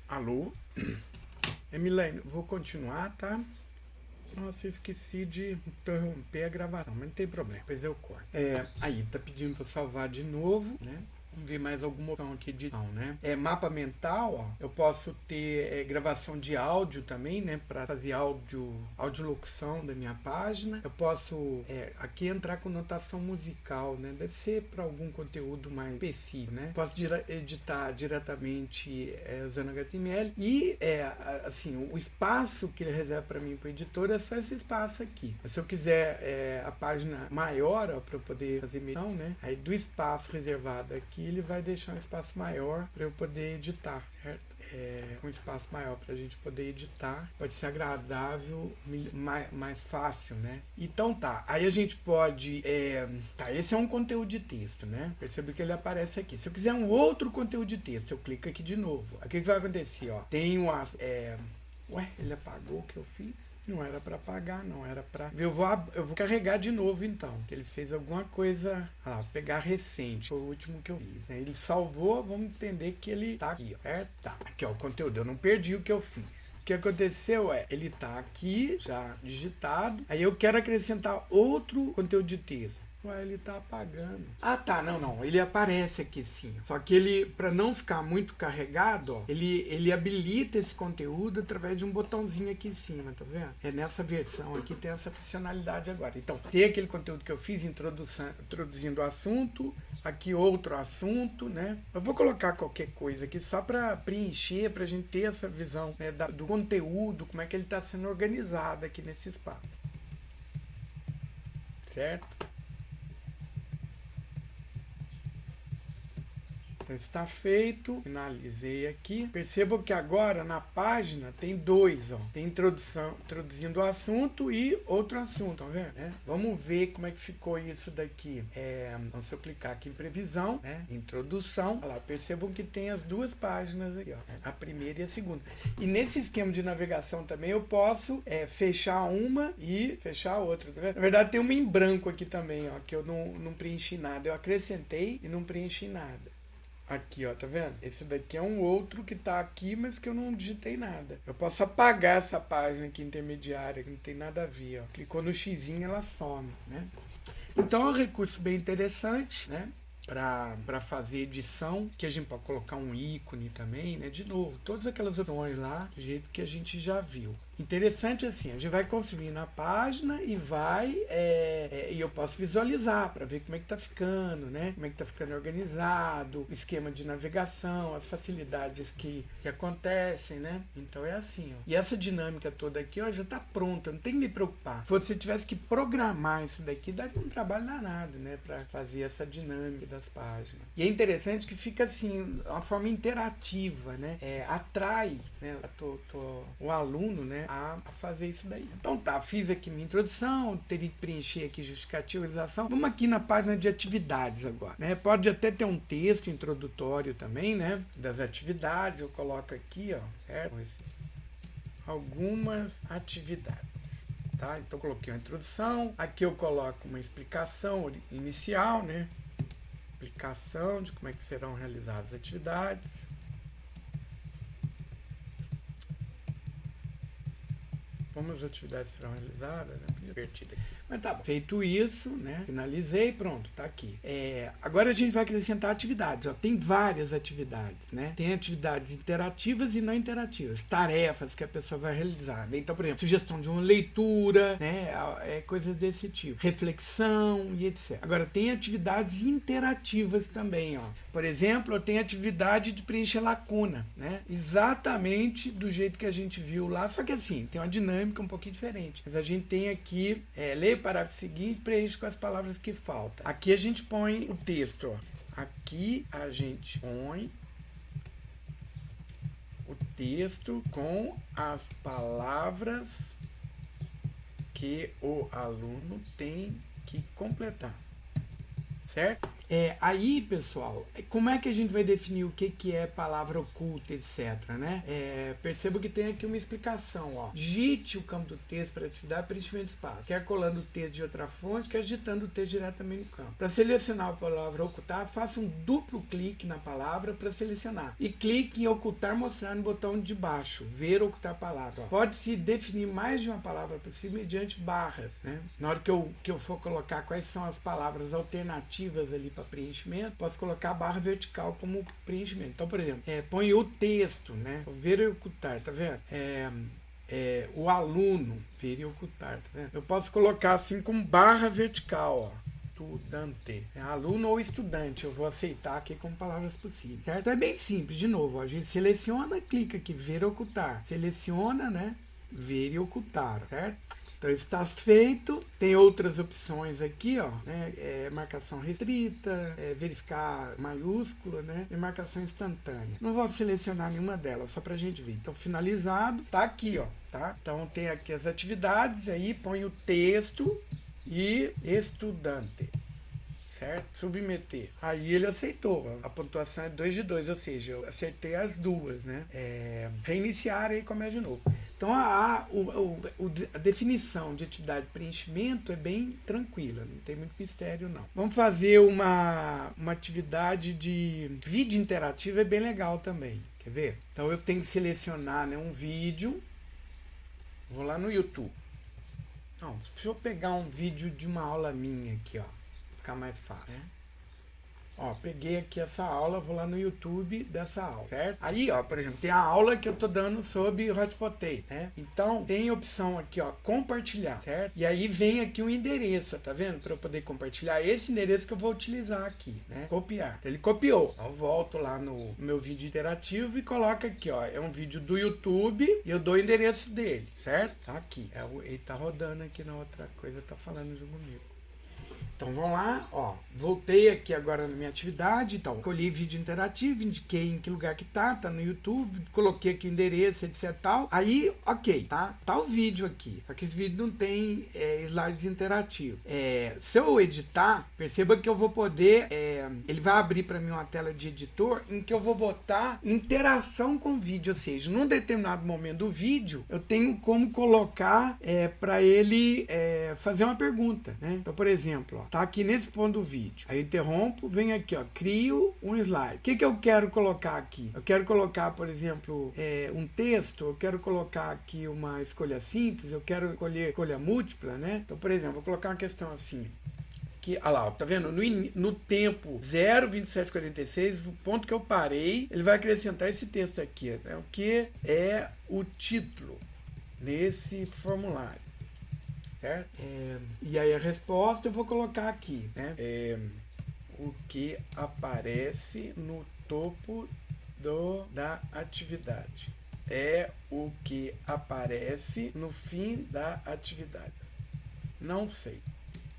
Alô? Milene, vou continuar, tá? Nossa, eu esqueci de interromper a gravação, mas não tem problema, depois eu corto. Aí, tá pedindo para salvar de novo, né? Vamos ver mais alguma opção aqui de edição, né? Mapa mental, ó. Eu posso ter gravação de áudio também, né? Para fazer audiolocução da minha página. Eu posso aqui entrar com notação musical, né? Deve ser para algum conteúdo mais específico, né? Posso editar diretamente usando HTML. E, assim, o espaço que ele reserva para mim para o editor é só esse espaço aqui. Se eu quiser a página maior, ó, para eu poder fazer medição, né? Aí do espaço reservado aqui, ele vai deixar um espaço maior para eu poder editar, certo? Um espaço maior para a gente poder editar, pode ser agradável, mais fácil, né? Então tá, aí a gente pode, esse é um conteúdo de texto, né? Percebe que ele aparece aqui. Se eu quiser um outro conteúdo de texto, eu clico aqui de novo. Aqui o que vai acontecer, ó? Tem ele apagou o que eu fiz? Não era para apagar, não era para... Eu vou carregar de novo então, que ele fez alguma coisa... pegar recente, foi o último que eu fiz, né? Ele salvou, vamos entender que ele tá aqui, ó, certo? Tá, aqui ó, o conteúdo, eu não perdi o que eu fiz. O que aconteceu ele tá aqui, já digitado, aí eu quero acrescentar outro conteúdo de texto. Ué, ele tá apagando. Ah, tá, não, ele aparece aqui sim. Só que ele, para não ficar muito carregado, ó, ele habilita esse conteúdo através de um botãozinho aqui em cima, tá vendo? É nessa versão aqui tem essa funcionalidade agora. Então, tem aquele conteúdo que eu fiz introduzindo o assunto, aqui outro assunto, né? Eu vou colocar qualquer coisa aqui só para preencher, pra gente ter essa visão, né, do conteúdo, como é que ele está sendo organizado aqui nesse espaço. Certo? Então está feito, finalizei aqui. Percebam que agora na página tem dois, ó. Tem introduzindo o assunto e outro assunto, tá vendo? Né? Vamos ver como é que ficou isso daqui. Então, se eu clicar aqui em previsão, né? Introdução, olha lá, percebam que tem as duas páginas aqui, ó. A primeira e a segunda. E nesse esquema de navegação também eu posso fechar uma e fechar a outra, tá vendo? Na verdade tem uma em branco aqui também, ó, que eu não preenchi nada. Eu acrescentei e não preenchi nada. Aqui, ó, tá vendo? Esse daqui é um outro que tá aqui, mas que eu não digitei nada. Eu posso apagar essa página aqui intermediária, que não tem nada a ver, ó. Clicou no xizinho, ela some, né? Então é um recurso bem interessante, né? Para fazer edição, que a gente pode colocar um ícone também, né? De novo, todas aquelas opções lá, do jeito que a gente já viu. Interessante assim, a gente vai construindo a página e e eu posso visualizar para ver como é que tá ficando, né? Como é que tá ficando organizado, o esquema de navegação, as facilidades que acontecem, né? Então é assim, ó. E essa dinâmica toda aqui, ó, já tá pronta, não tem que me preocupar. Se você tivesse que programar isso daqui, daria um trabalho danado, né? Para fazer essa dinâmica das páginas. E é interessante que fica assim, uma forma interativa, né? Atrai, né? O aluno, né? A fazer isso daí. Então tá, fiz aqui minha introdução, teria que preencher aqui justificativização. Vamos aqui na página de atividades agora, né? Pode até ter um texto introdutório também, né? Das atividades, eu coloco aqui, ó, certo? Algumas atividades. Tá? Então coloquei uma introdução, aqui eu coloco uma explicação inicial, né? Explicação de como é que serão realizadas as atividades. Como as atividades serão realizadas, né? Mas tá bom. Feito isso, né? Finalizei, pronto, tá aqui. Agora a gente vai acrescentar atividades. Ó. Tem várias atividades, né? Tem atividades interativas e não interativas. Tarefas que a pessoa vai realizar. Né? Então, por exemplo, sugestão de uma leitura, né? Coisas desse tipo. Reflexão e etc. Agora, tem atividades interativas também, ó. Por exemplo, eu tenho atividade de preencher lacuna, né? Exatamente do jeito que a gente viu lá, só que assim, tem uma dinâmica um pouquinho diferente. Mas a gente tem aqui, leia o parágrafo seguinte, preenche com as palavras que faltam. Aqui a gente põe o texto, ó. Aqui a gente põe o texto com as palavras que o aluno tem que completar. Certo? Aí, pessoal, como é que a gente vai definir o que é palavra oculta, etc, né? Perceba que tem aqui uma explicação, ó. Digite o campo do texto para atividade preenchimento de espaço. Quer colando o texto de outra fonte, quer digitando o texto diretamente no campo. Para selecionar a palavra ocultar, faça um duplo clique na palavra para selecionar. E clique em ocultar, mostrar no botão de baixo. Ver ocultar palavra. Pode-se definir mais de uma palavra possível mediante barras, né? Na hora que eu for colocar quais são as palavras alternativas ali para preenchimento, posso colocar a barra vertical como preenchimento. Então, por exemplo, põe o texto, né? Ver e ocultar, tá vendo? O aluno, ver e ocultar, tá vendo? Eu posso colocar assim com barra vertical, ó. Estudante. Aluno ou estudante, eu vou aceitar aqui como palavras possíveis, certo? É bem simples, de novo, ó, a gente seleciona, clica aqui, ver e ocultar. Seleciona, né? Ver e ocultar, certo? Então está feito, tem outras opções aqui, ó, né? Marcação restrita, verificar maiúscula, né? E marcação instantânea. Não vou selecionar nenhuma delas, só pra gente ver. Então finalizado, tá aqui, ó, tá? Então tem aqui as atividades, aí põe o texto e estudante. Certo? Submeter. Aí ele aceitou. A pontuação é 2 de 2, ou seja, eu acertei as duas, né? Reiniciar aí começa de novo. Então a definição de atividade de preenchimento é bem tranquila, não tem muito mistério não. Vamos fazer uma atividade de vídeo interativo, é bem legal também. Quer ver? Então eu tenho que selecionar, né, um vídeo. Vou lá no YouTube. Não, deixa eu pegar um vídeo de uma aula minha aqui, ó. ficar mais fácil, né? Ó, peguei aqui essa aula, vou lá no YouTube dessa aula, certo? Aí, ó, por exemplo, tem a aula que eu tô dando sobre Hot Potato, né? Então, tem a opção aqui, ó, compartilhar, certo? E aí vem aqui um endereço, tá vendo? Para eu poder compartilhar esse endereço que eu vou utilizar aqui, né? Copiar. Então, ele copiou. Então, eu volto lá no meu vídeo interativo e coloco aqui, ó, é um vídeo do YouTube e eu dou o endereço dele, certo? Tá aqui. Ele tá rodando aqui na outra coisa, tá falando junto comigo. Então vamos lá, ó, voltei aqui agora na minha atividade, então escolhi vídeo interativo, indiquei em que lugar que tá no YouTube, coloquei aqui o endereço, etc e tal, aí, ok, tá o vídeo aqui, só que esse vídeo não tem slides interativos. Se eu editar, perceba que eu vou poder, ele vai abrir para mim uma tela de editor em que eu vou botar interação com o vídeo, ou seja, num determinado momento do vídeo, eu tenho como colocar para ele fazer uma pergunta, né? Então, por exemplo, ó, tá aqui nesse ponto do vídeo. Aí eu interrompo, venho aqui, ó, crio um slide. O que eu quero colocar aqui? Eu quero colocar, por exemplo, um texto, eu quero colocar aqui uma escolha simples, eu quero escolher escolha múltipla, né? Então, por exemplo, vou colocar uma questão assim. Que, olha lá, tá vendo? No tempo 0,2746, o ponto que eu parei, ele vai acrescentar esse texto aqui, né? O que é o título desse formulário. Certo? E aí a resposta eu vou colocar aqui, né? O que aparece no topo da atividade. É o que aparece no fim da atividade. Não sei.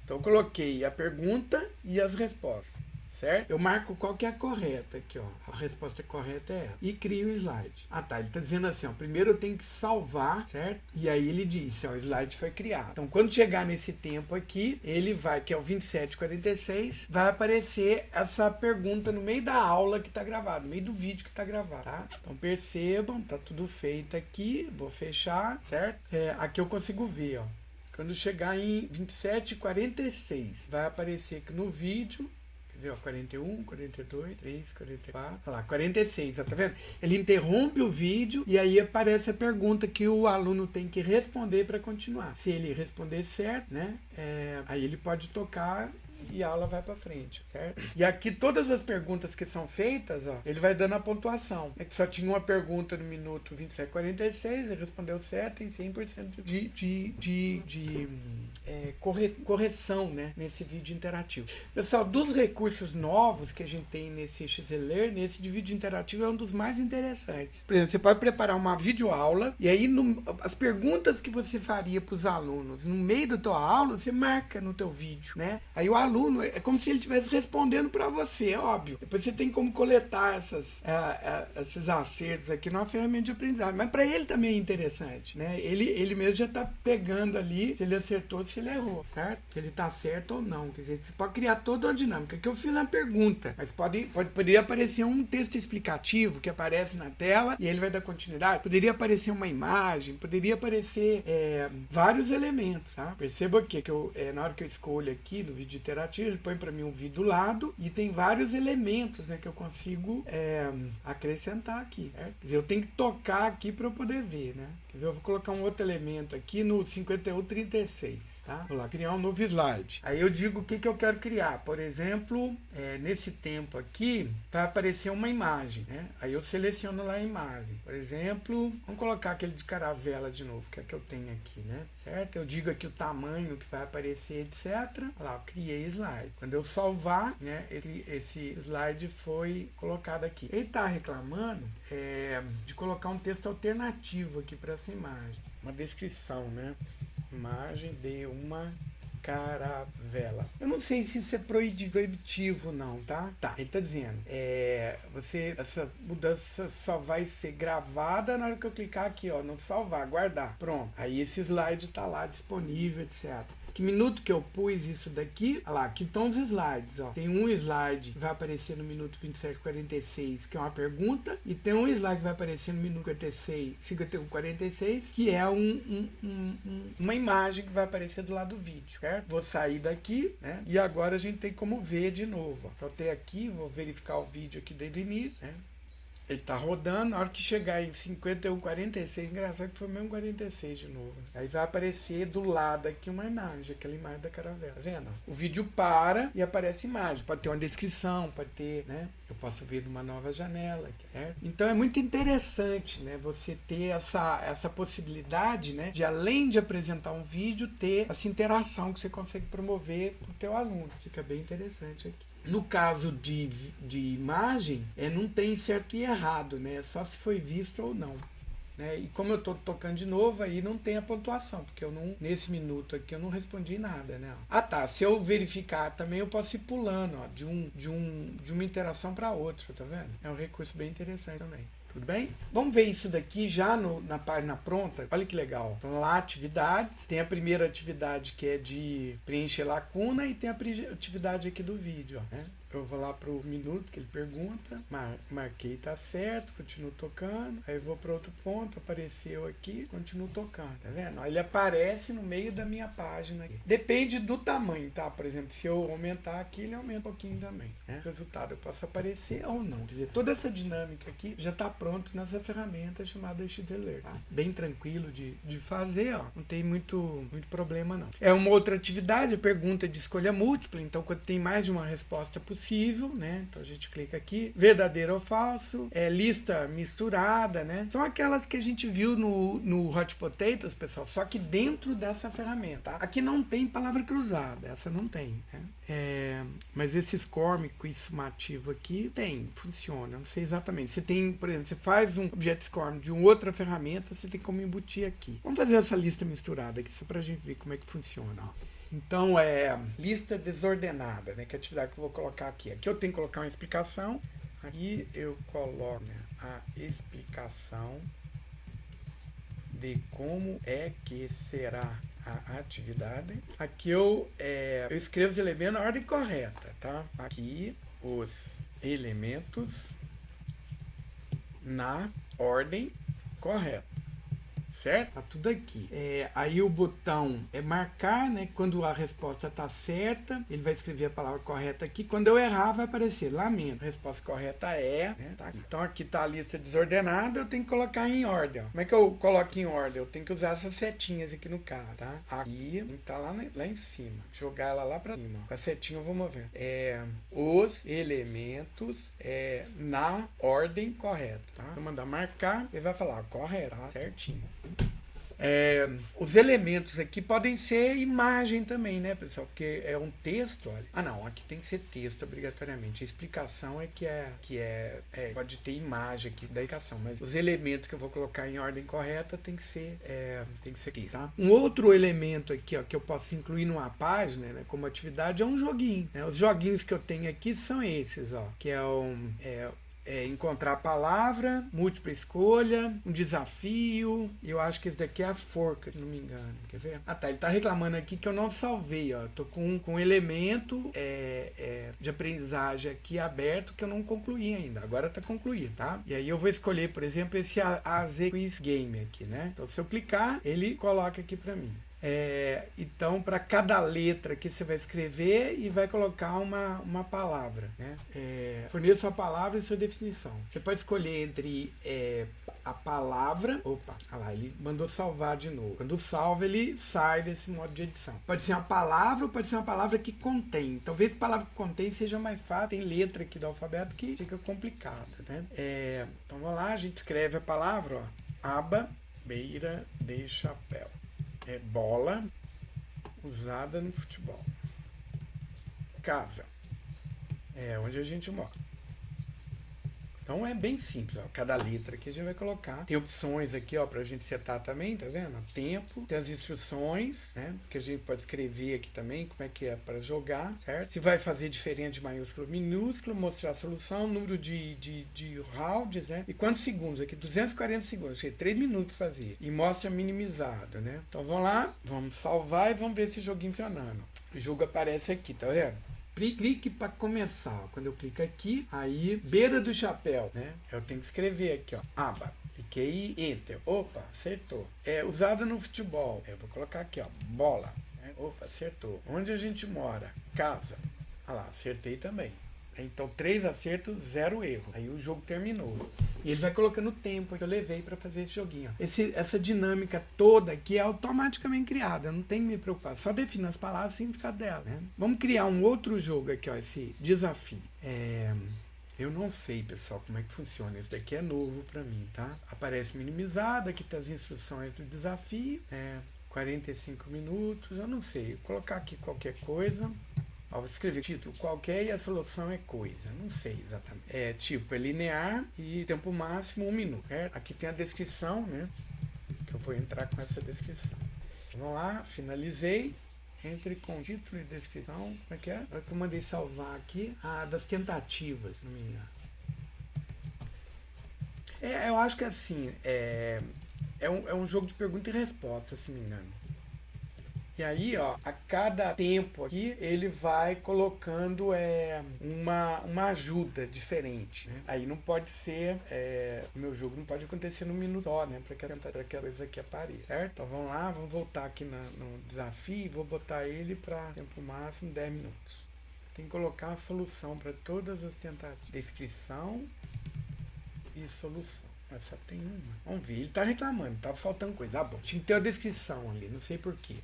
Então eu coloquei a pergunta e as respostas. Certo? Eu marco qual que é a correta aqui, ó. A resposta correta é essa. E crio o slide. Ah, tá. Ele tá dizendo assim, ó. Primeiro eu tenho que salvar, certo? E aí ele disse, ó, o slide foi criado. Então, quando chegar nesse tempo aqui, ele vai, que é o 27:46, vai aparecer essa pergunta no meio da aula que tá gravado, no meio do vídeo que tá gravado, tá? Então, percebam, tá tudo feito aqui. Vou fechar, certo? Aqui eu consigo ver, ó. Quando chegar em 27:46, vai aparecer aqui no vídeo. 41, 42, 3, 44, olha lá, 46, ó, tá vendo? Ele interrompe o vídeo e aí aparece a pergunta que o aluno tem que responder para continuar. Se ele responder certo, né, aí ele pode tocar e a aula vai para frente, certo? E aqui todas as perguntas que são feitas, ó, ele vai dando a pontuação. É que só tinha uma pergunta no minuto 27:46, ele respondeu certo e 100% de correção, né, nesse vídeo interativo. Pessoal, dos recursos novos que a gente tem nesse XLearn, esse de vídeo interativo é um dos mais interessantes. Por exemplo, você pode preparar uma videoaula e aí as perguntas que você faria para os alunos no meio da tua aula, você marca no teu vídeo, né? Aí o aluno, é como se ele estivesse respondendo para você, é óbvio. Depois você tem como coletar esses acertos aqui numa ferramenta de aprendizagem. Mas para ele também é interessante, né? Ele mesmo já está pegando ali se ele acertou, se ele errou, certo? Se ele está certo ou não. Quer dizer, você pode criar toda uma dinâmica. Que eu fiz na pergunta, mas poderia aparecer um texto explicativo que aparece na tela e ele vai dar continuidade. Poderia aparecer uma imagem, poderia aparecer vários elementos, tá? Perceba aqui que na hora que eu escolho aqui no vídeo interativo, ele põe para mim um vídeo do lado e tem vários elementos, né, que eu consigo acrescentar aqui, certo? Quer dizer, eu tenho que tocar aqui para eu poder ver, né? Quer dizer, eu vou colocar um outro elemento aqui no 51:36, tá? Vou lá, criar um novo slide. Aí eu digo o que eu quero criar. Por exemplo, nesse tempo aqui, vai aparecer uma imagem, né? Aí eu seleciono lá a imagem. Por exemplo, vamos colocar aquele de caravela de novo, que é que eu tenho aqui, né? Certo? Eu digo aqui o tamanho que vai aparecer, etc. Olha lá, eu criei slide. Quando eu salvar, né, esse slide foi colocado aqui. Ele está reclamando de colocar um texto alternativo aqui para essa imagem. Uma descrição, né? Imagem de uma caravela. Eu não sei se isso é proibitivo não, tá? Tá, ele tá dizendo, essa mudança só vai ser gravada na hora que eu clicar aqui, ó, no salvar, guardar. Pronto. Aí esse slide tá lá disponível, etc. Que minuto que eu pus isso daqui? Olha lá, aqui estão os slides, ó. Tem um slide que vai aparecer no minuto 27:46, que é uma pergunta, e tem um slide que vai aparecer no minuto 51:46, que é uma imagem que vai aparecer do lado do vídeo, certo? Vou sair daqui, né? E agora a gente tem como ver de novo, ó. Então, até aqui, vou verificar o vídeo aqui desde o início, né? Ele tá rodando, na hora que chegar em 51,46, engraçado que foi mesmo 46 de novo. Aí vai aparecer do lado aqui uma imagem, aquela imagem da caravela, tá vendo? O vídeo para e aparece imagem, pode ter uma descrição, pode ter, né? Eu posso ver numa nova janela, certo? Então é muito interessante, né? Você ter essa possibilidade, né? De além de apresentar um vídeo, ter essa interação que você consegue promover para o teu aluno. Fica bem interessante aqui. No caso de imagem, não tem certo e errado, né? Só se foi visto ou não. Né? E como eu estou tocando de novo, aí não tem a pontuação, porque eu não, nesse minuto aqui eu não respondi nada, né? Ah tá, se eu verificar também eu posso ir pulando, ó, de uma interação para outra, tá vendo? É um recurso bem interessante também. Tudo bem? Vamos ver isso daqui já na página pronta. Olha que legal. Então lá, atividades. Tem a primeira atividade que é de preencher lacuna e tem a atividade aqui do vídeo. Ó, né? Eu vou lá pro minuto que ele pergunta. Marquei, tá certo. Continuo tocando. Aí vou para outro ponto. Apareceu aqui. Continuo tocando. Tá vendo? Ó, ele aparece no meio da minha página aqui. Depende do tamanho, tá? Por exemplo, se eu aumentar aqui, ele aumenta um pouquinho também. Né? O resultado eu posso aparecer ou não. Quer dizer, toda essa dinâmica aqui já tá pronto nessa ferramenta chamada XDLearn. Tá? Bem tranquilo de fazer, ó. Não tem muito problema, não. É uma outra atividade, pergunta de escolha múltipla. Então, quando tem mais de uma resposta possível, né? Então, a gente clica aqui. Verdadeiro ou falso. Lista misturada, né? São aquelas que a gente viu no Hot Potatoes, pessoal, só que dentro dessa ferramenta. Tá? Aqui não tem palavra cruzada. Essa não tem, né? Mas esse SCORM com isso sumativo aqui tem, funciona. Não sei exatamente. Você tem, por exemplo, você faz um objeto SCORM de uma outra ferramenta, você tem como embutir aqui. Vamos fazer essa lista misturada aqui, só pra gente ver como é que funciona. Ó. Então, lista desordenada, né? Que é a atividade que eu vou colocar aqui. Aqui eu tenho que colocar uma explicação. Aqui eu coloco, né, a explicação de como é que será a atividade. Aqui eu escrevo os elementos na ordem correta, tá? Aqui os elementos na ordem correta. Certo? Tá tudo aqui. Aí o botão é marcar, né? Quando a resposta tá certa, ele vai escrever a palavra correta aqui. Quando eu errar, vai aparecer lamento. A resposta correta né? Tá aqui. Então aqui tá a lista desordenada, eu tenho que colocar em ordem. Ó. Como é que eu coloco em ordem? Eu tenho que usar essas setinhas aqui no carro, tá? Aqui tem que estar lá em cima. Jogar ela lá pra cima. Com a setinha eu vou mover. Os elementos na ordem correta, tá? Vou mandar marcar, ele vai falar correto, tá? Certinho. Os elementos aqui podem ser imagem também, né, pessoal? Porque é um texto, olha. Ah, não, aqui tem que ser texto obrigatoriamente. A explicação pode ter imagem aqui da explicação, mas os elementos que eu vou colocar em ordem correta tem que ser texto, tá? Um outro elemento aqui, ó, que eu posso incluir numa página, né, como atividade, é um joguinho, né? Os joguinhos que eu tenho aqui são esses, ó, que encontrar a palavra, múltipla escolha, um desafio. Eu acho que esse daqui é a forca, se não me engano. Quer ver? Ah tá, ele tá reclamando aqui que eu não salvei, ó. Tô com um elemento de aprendizagem aqui aberto que eu não concluí ainda. Agora tá concluído, tá? E aí eu vou escolher, por exemplo, esse AZ Quiz Game aqui, né? Então se eu clicar, ele coloca aqui pra mim. Então, para cada letra que você vai escrever e vai colocar uma palavra, né? Forneça a palavra e sua definição. Você pode escolher entre a palavra... Opa, olha lá, ele mandou salvar de novo. Quando salva, ele sai desse modo de edição. Pode ser uma palavra ou pode ser uma palavra que contém. Talvez a palavra que contém seja mais fácil. Tem letra aqui do alfabeto que fica complicada, né? Então, vamos lá, a gente escreve a palavra, ó. Aba, beira de chapéu. Bola usada no futebol. Casa. Onde a gente mora. Então é bem simples, ó. Cada letra aqui a gente vai colocar. Tem opções aqui, ó, pra gente setar também, tá vendo? Tempo, tem as instruções, né? Que a gente pode escrever aqui também, como é que é para jogar, certo? Se vai fazer diferente de maiúsculo, minúsculo, mostrar a solução, número de rounds, né? E quantos segundos aqui? 240 segundos, 3 minutos pra fazer. E mostra minimizado, né? Então vamos lá, vamos salvar e vamos ver esse joguinho funcionando. O jogo aparece aqui, tá vendo? Clique para começar. Quando eu clico aqui, aí, beira do chapéu, né? Eu tenho que escrever aqui, ó, aba. Cliquei e enter. Opa, acertou. Usada no futebol. Eu vou colocar aqui, ó, bola. Opa, acertou. Onde a gente mora? Casa. Ah lá, acertei também. Então, 3 acertos, 0 erro. Aí o jogo terminou. E ele vai colocando o tempo que eu levei para fazer esse joguinho. Essa dinâmica toda aqui é automaticamente criada. Eu não tenho que me preocupar. Só defino as palavras e o significado dela, né? Vamos criar um outro jogo aqui, ó, esse desafio. Eu não sei, pessoal, como é que funciona. Isso daqui é novo para mim, tá? Aparece minimizado, aqui tá as instruções do desafio. 45 minutos, eu não sei. Vou colocar aqui qualquer coisa. Ó, vou escrever título qualquer e a solução é coisa. Não sei exatamente. É linear e tempo máximo 1 minuto. Certo? Aqui tem a descrição, né? Que eu vou entrar com essa descrição. Vamos lá, finalizei. Entre com título e descrição. Como é que é? Eu mandei salvar aqui. Das tentativas, se não me engano. Eu acho que assim, é um jogo de pergunta e resposta, se não me engano. E aí, ó, a cada tempo aqui, ele vai colocando uma ajuda diferente, né? Aí não pode ser, o meu jogo não pode acontecer num minuto só, né? Para que a coisa aqui apareça, certo? Então vamos lá, vamos voltar aqui no desafio e vou botar ele para tempo máximo 10 minutos. Tem que colocar a solução para todas as tentativas. Descrição e solução. Só tem uma. Vamos ver, ele tá reclamando, tá faltando coisa. Bom, tinha que ter a descrição ali, não sei porquê.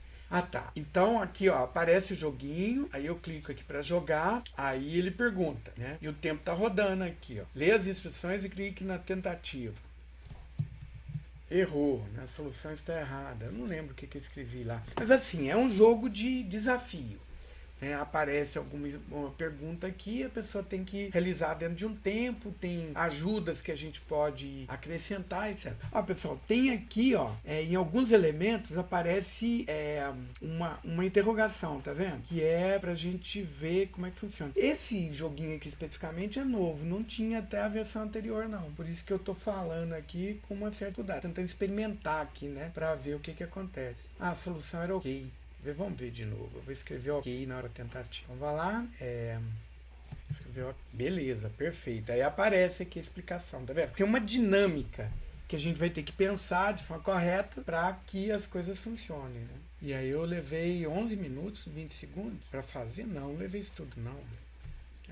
Tá. Então aqui, ó, aparece o joguinho, aí eu clico aqui para jogar, aí ele pergunta, né? E o tempo tá rodando aqui, ó. Lê as instruções e clique na tentativa. Errou, né? A solução está errada. Eu não lembro o que eu escrevi lá. Mas assim, é um jogo de desafio. Aparece alguma pergunta aqui, a pessoa tem que realizar dentro de um tempo, tem ajudas que a gente pode acrescentar, etc. Ó, pessoal, tem aqui, ó, em alguns elementos aparece uma interrogação, tá vendo? Que é pra gente ver como é que funciona. Esse joguinho aqui especificamente é novo, não tinha até a versão anterior, não. Por isso que eu tô falando aqui com uma certa dificuldade, tentando experimentar aqui, né, pra ver o que acontece. A solução era ok. Vamos ver de novo. Eu vou escrever ok na hora tentativa. Então vai lá. Escrever ok. Beleza, perfeito. Aí aparece aqui a explicação, tá vendo? Tem uma dinâmica que a gente vai ter que pensar de forma correta para que as coisas funcionem, né? E aí eu levei 11 minutos, 20 segundos para fazer? Não levei isso tudo, não.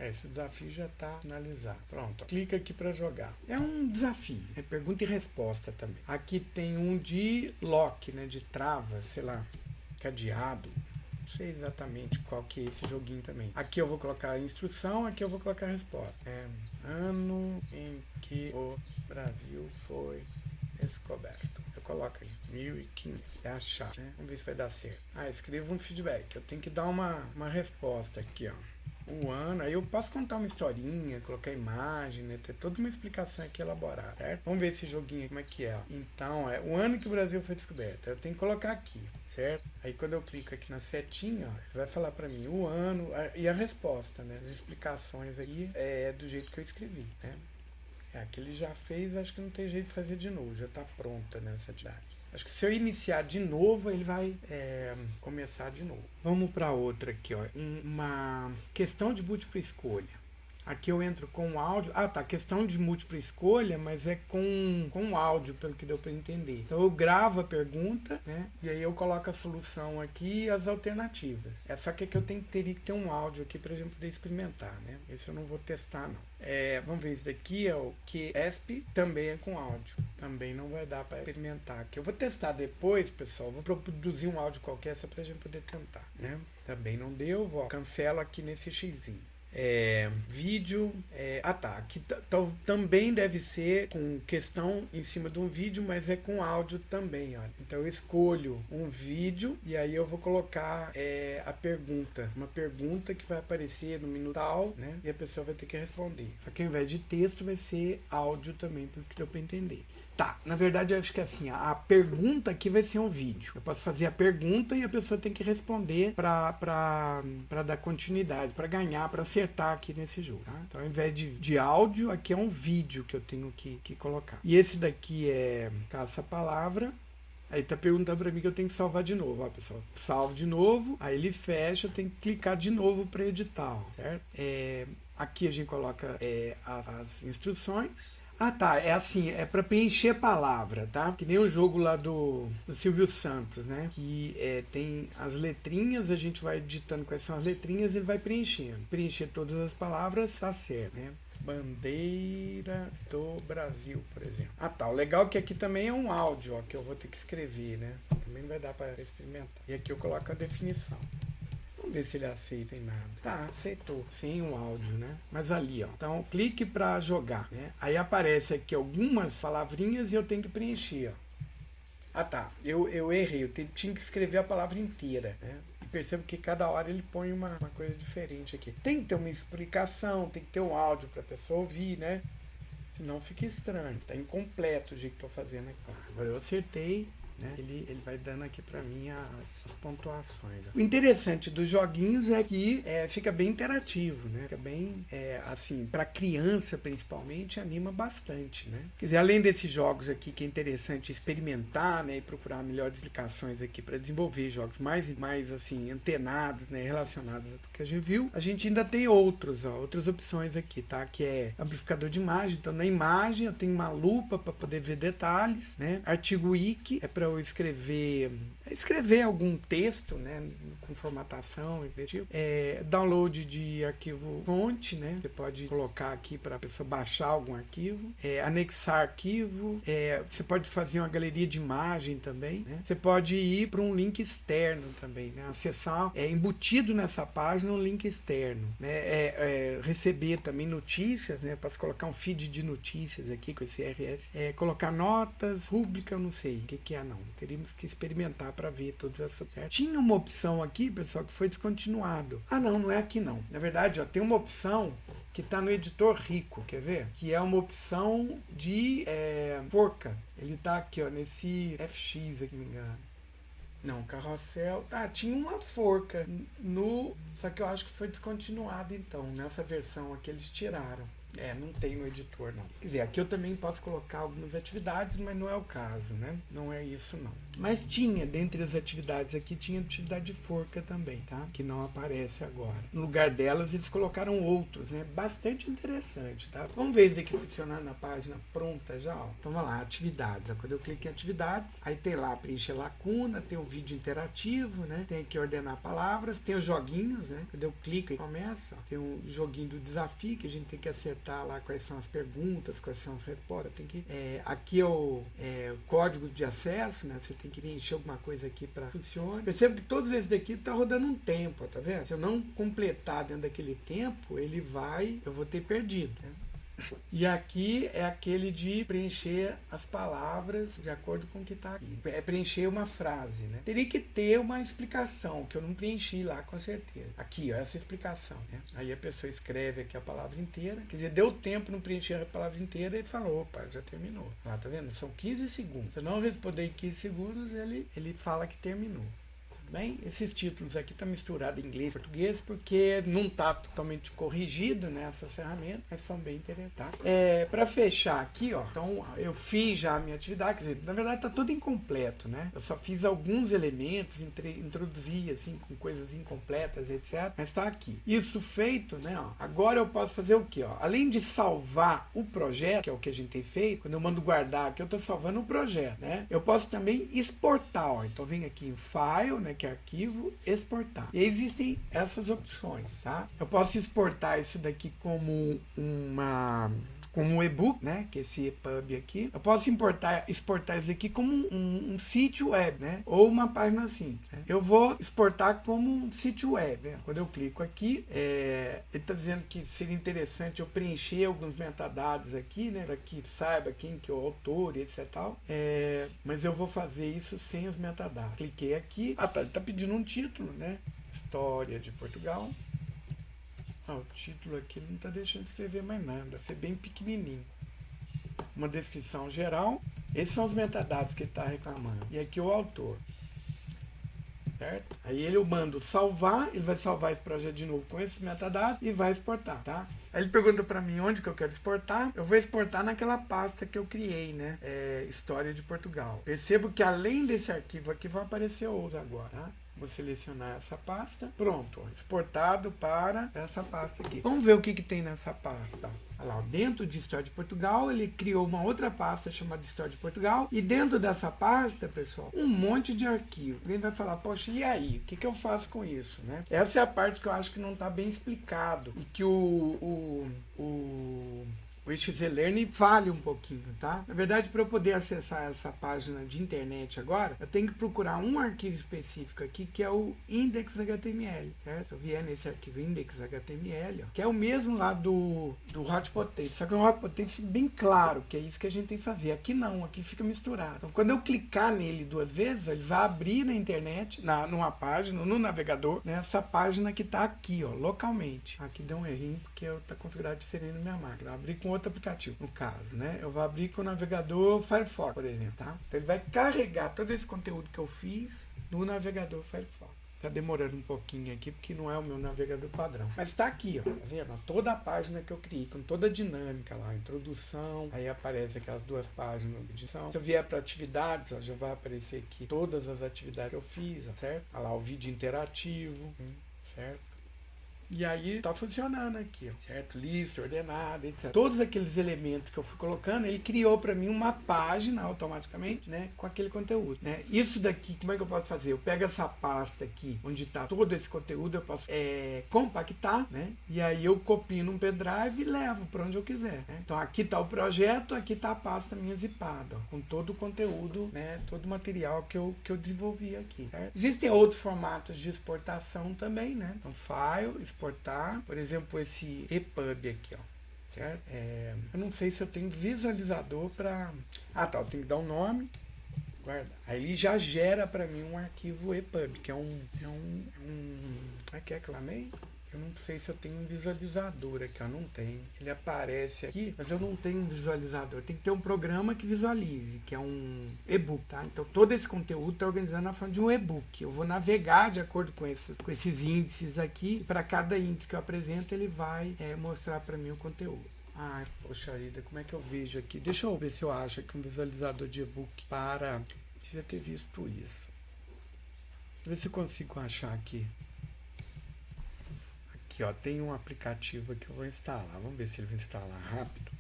Esse desafio já está finalizado. Pronto. Clica aqui para jogar. É um desafio. É pergunta e resposta também. Aqui tem um de lock, né? De trava, sei lá. Cadeado, não sei exatamente qual que é esse joguinho também. Aqui eu vou colocar a instrução, aqui eu vou colocar a resposta. Ano em que o Brasil foi descoberto. Eu coloco aí, 1500. É a chave, né? Vamos ver se vai dar certo. Escrevo um feedback. Eu tenho que dar uma resposta aqui, ó. Um ano, aí eu posso contar uma historinha, colocar imagem, né? Ter toda uma explicação aqui elaborada, certo? Vamos ver esse joguinho como é que é, ó. Então, o ano que o Brasil foi descoberto. Eu tenho que colocar aqui, certo? Aí quando eu clico aqui na setinha, ó, ele vai falar pra mim o ano e a resposta, né? As explicações aqui do jeito que eu escrevi, né? Aqui ele já fez, acho que não tem jeito de fazer de novo, já tá pronta nessa atividade. Acho que se eu iniciar de novo, ele vai começar de novo. Vamos para outra aqui, ó. Uma questão de múltipla escolha. Aqui eu entro com áudio. Questão de múltipla escolha, mas é com áudio, pelo que deu para entender. Então eu gravo a pergunta, né? E aí eu coloco a solução aqui e as alternativas. Só que eu teria que ter um áudio aqui para a gente poder experimentar, né? Esse eu não vou testar, não. Vamos ver, esse daqui é o QESP, também é com áudio. Também não vai dar para experimentar aqui. Eu vou testar depois, pessoal. Vou produzir um áudio qualquer só para a gente poder tentar, né? Também não deu, cancela aqui nesse xizinho. Vídeo, aqui também deve ser com questão em cima de um vídeo, mas é com áudio também, olha. Então eu escolho um vídeo e aí eu vou colocar a pergunta, uma pergunta que vai aparecer no minuto tal, né? E a pessoa vai ter que responder. Só que ao invés de texto vai ser áudio também, porque deu para entender. Na verdade eu acho que assim, a pergunta aqui vai ser um vídeo. Eu posso fazer a pergunta e a pessoa tem que responder para dar continuidade, para ganhar, para acertar aqui nesse jogo, tá? Então ao invés de áudio, aqui é um vídeo que eu tenho que colocar. E esse daqui é caça-palavra. Aí tá perguntando para mim que eu tenho que salvar de novo, ó, pessoal. Salvo de novo, aí ele fecha, eu tenho que clicar de novo para editar, ó, certo? Aqui a gente coloca as instruções. Ah, tá. É assim, é para preencher palavra, tá? Que nem o jogo lá do Silvio Santos, né? Que tem as letrinhas, a gente vai digitando quais são as letrinhas e ele vai preenchendo. Preencher todas as palavras, tá certo, né? Bandeira do Brasil, por exemplo. Ah, tá. O legal é que aqui também é um áudio, ó, que eu vou ter que escrever, né? Também não vai dar para experimentar. E aqui eu coloco a definição. Vamos ver se ele aceita em nada. Tá, aceitou. Sem um áudio, né? Mas ali, ó. Então, clique para jogar, né? Aí aparece aqui algumas palavrinhas e eu tenho que preencher, ó. Ah, tá. Eu errei. Tinha que escrever a palavra inteira, né? E percebo que cada hora ele põe uma coisa diferente aqui. Tem que ter uma explicação, tem que ter um áudio para a pessoa ouvir, né? Senão fica estranho. Tá incompleto o jeito que eu tô fazendo aqui. Agora eu acertei. Né? Ele vai dando aqui para mim as pontuações. O interessante dos joguinhos é que fica bem interativo, né? Fica bem, assim, para criança principalmente, anima bastante, né? Quer dizer, além desses jogos aqui que é interessante experimentar, né? E procurar melhores explicações aqui para desenvolver jogos mais assim, antenados, né? Relacionados ao que a gente viu, a gente ainda tem outras opções aqui, tá? Que é amplificador de imagem. Então, na imagem eu tenho uma lupa para poder ver detalhes, né? Artigo wiki é para eu escrever algum texto, né, com formatação, download de arquivo fonte, né, você pode colocar aqui para a pessoa baixar algum arquivo, anexar arquivo, você pode fazer uma galeria de imagem também, né, você pode ir para um link externo também, né, acessar, embutido nessa página um link externo, né, receber também notícias, né, para colocar um feed de notícias aqui com esse RS, colocar notas, rubrica, eu não sei o que é não. Teríamos que experimentar para ver todas essas, certo? Tinha uma opção aqui, pessoal, que foi descontinuado. Ah, não é aqui não. Na verdade, ó, tem uma opção que está no editor Rico, quer ver? Que é uma opção de forca. Ele está aqui, ó, nesse FX, aqui, me engano. Não, carrossel. Ah, tinha uma forca só que eu acho que foi descontinuado então. Nessa versão aqui eles tiraram. Não tem no editor, não. Quer dizer, aqui eu também posso colocar algumas atividades, mas não é o caso, né? Não é isso, não. Mas tinha, dentre as atividades aqui, tinha atividade de forca também, tá? Que não aparece agora. No lugar delas, eles colocaram outros, né? Bastante interessante, tá? Vamos ver isso daqui funcionando na página pronta já, ó. Então, vamos lá, atividades. Quando eu clico em atividades, aí tem lá preencher lacuna, tem o vídeo interativo, né? Tem aqui ordenar palavras, tem os joguinhos, né? Quando eu clico e começa, ó, tem um joguinho do desafio que a gente tem que acertar lá quais são as perguntas, quais são as respostas. Tem que, aqui é o código de acesso, né? Você tem que preencher alguma coisa aqui para funcionar. Perceba que todos esses daqui tá rodando um tempo, tá vendo? Se eu não completar dentro daquele tempo, eu vou ter perdido, né? E aqui é aquele de preencher as palavras de acordo com o que está aqui. É preencher uma frase, né? Teria que ter uma explicação, que eu não preenchi lá com certeza. Aqui, ó, essa explicação, né? Aí a pessoa escreve aqui a palavra inteira. Quer dizer, deu tempo, não preencher a palavra inteira e falou, opa, já terminou. Ah, tá vendo? São 15 segundos. Se eu não responder em 15 segundos, ele fala que terminou. Bem, esses títulos aqui estão misturados em inglês e português porque não está totalmente corrigido, né, essas ferramentas, mas são bem interessantes. Para fechar aqui, ó, então eu fiz já a minha atividade, quer dizer, na verdade está tudo incompleto, né? Eu só fiz alguns elementos, introduzi assim com coisas incompletas, etc. Mas está aqui. Isso feito, né? Ó, agora eu posso fazer o quê? Ó? Além de salvar o projeto, que é o que a gente tem feito, quando eu mando guardar aqui, eu estou salvando o projeto, né? Eu posso também exportar, ó. Então vem aqui em File, né? Que é arquivo, exportar. E existem essas opções, tá? Eu posso exportar isso daqui como um e-book, né? Que é esse EPUB aqui. Eu posso exportar isso aqui como um sítio web, né? Ou uma página assim. Né? Eu vou exportar como um sítio web. Né? Quando eu clico aqui, ele está dizendo que seria interessante eu preencher alguns metadados aqui, né? Para que saiba quem que é o autor e etc. Mas eu vou fazer isso sem os metadados. Cliquei aqui. Ah, tá. Ele está pedindo um título, né? História de Portugal. O título aqui não está deixando de escrever mais nada, vai ser bem pequenininho. Uma descrição geral, esses são os metadados que ele está reclamando. E aqui o autor. Certo? Aí eu mando salvar, ele vai salvar esse projeto de novo com esses metadados e vai exportar, tá? Aí ele pergunta para mim onde que eu quero exportar. Eu vou exportar naquela pasta que eu criei, né? História de Portugal. Percebo que além desse arquivo aqui, vai aparecer outros agora, tá? Vou selecionar essa pasta. Pronto, ó, exportado para essa pasta aqui. Vamos ver o que tem nessa pasta. Olha lá, dentro de História de Portugal, ele criou uma outra pasta chamada História de Portugal. E dentro dessa pasta, pessoal, um monte de arquivo. Alguém vai falar, poxa, e aí? O que eu faço com isso, né? Essa é a parte que eu acho que não está bem explicado. E que o XZLearning falha um pouquinho, tá? Na verdade, para eu poder acessar essa página de internet agora, eu tenho que procurar um arquivo específico aqui, que é o index.html, certo? Eu vier nesse arquivo index.html, ó, que é o mesmo lá do Hot Potato, só que no Hot Potato fica bem claro que é isso que a gente tem que fazer. Aqui não, aqui fica misturado. Então, quando eu clicar nele 2 vezes, ele vai abrir na internet, numa página, no navegador, né, essa página que está aqui, ó, localmente. Aqui deu um errinho, porque está configurado diferente na minha máquina. Eu abri com outro aplicativo, no caso, né? Eu vou abrir com o navegador Firefox, por exemplo, tá? Então ele vai carregar todo esse conteúdo que eu fiz no navegador Firefox. Tá demorando um pouquinho aqui, porque não é o meu navegador padrão. Mas tá aqui, ó, tá vendo? Toda a página que eu criei, com toda a dinâmica lá, introdução, aí aparece aquelas 2 páginas de edição. Se eu vier para atividades, ó, já vai aparecer aqui todas as atividades que eu fiz, ó, certo? Olha lá, o vídeo interativo, certo? E aí tá funcionando aqui, ó, certo? Lista, ordenada, etc. Todos aqueles elementos que eu fui colocando, ele criou para mim uma página automaticamente, né, com aquele conteúdo, né? Isso daqui, como é que eu posso fazer? Eu pego essa pasta aqui, onde tá todo esse conteúdo, eu posso compactar, né? E aí eu copio num pendrive e levo para onde eu quiser, né? Então aqui tá o projeto, aqui tá a pasta minha zipada, ó, com todo o conteúdo, né, todo o material que eu desenvolvi aqui, certo? Existem outros formatos de exportação também, né? Então file, exportar, por exemplo, esse EPUB aqui, ó, certo? Eu não sei se eu tenho visualizador para... Ah, tá, eu tenho que dar um nome, guarda. Aí ele já gera para mim um arquivo EPUB, que é um... Aqui é que eu amei? Eu não sei se eu tenho um visualizador aqui, eu não tenho. Ele aparece aqui, mas eu não tenho um visualizador. Tem que ter um programa que visualize, que é um e-book, tá? Então todo esse conteúdo está organizado na forma de um e-book. Eu vou navegar de acordo com esses índices aqui. Para cada índice que eu apresento, ele vai mostrar para mim o conteúdo. Ai, poxa vida, como é que eu vejo aqui? Deixa eu ver se eu acho aqui um visualizador de e-book para... Devia ter visto isso. Vou ver se eu consigo achar aqui. Aqui, ó, tem um aplicativo que eu vou instalar. Vamos ver se ele vai instalar rápido.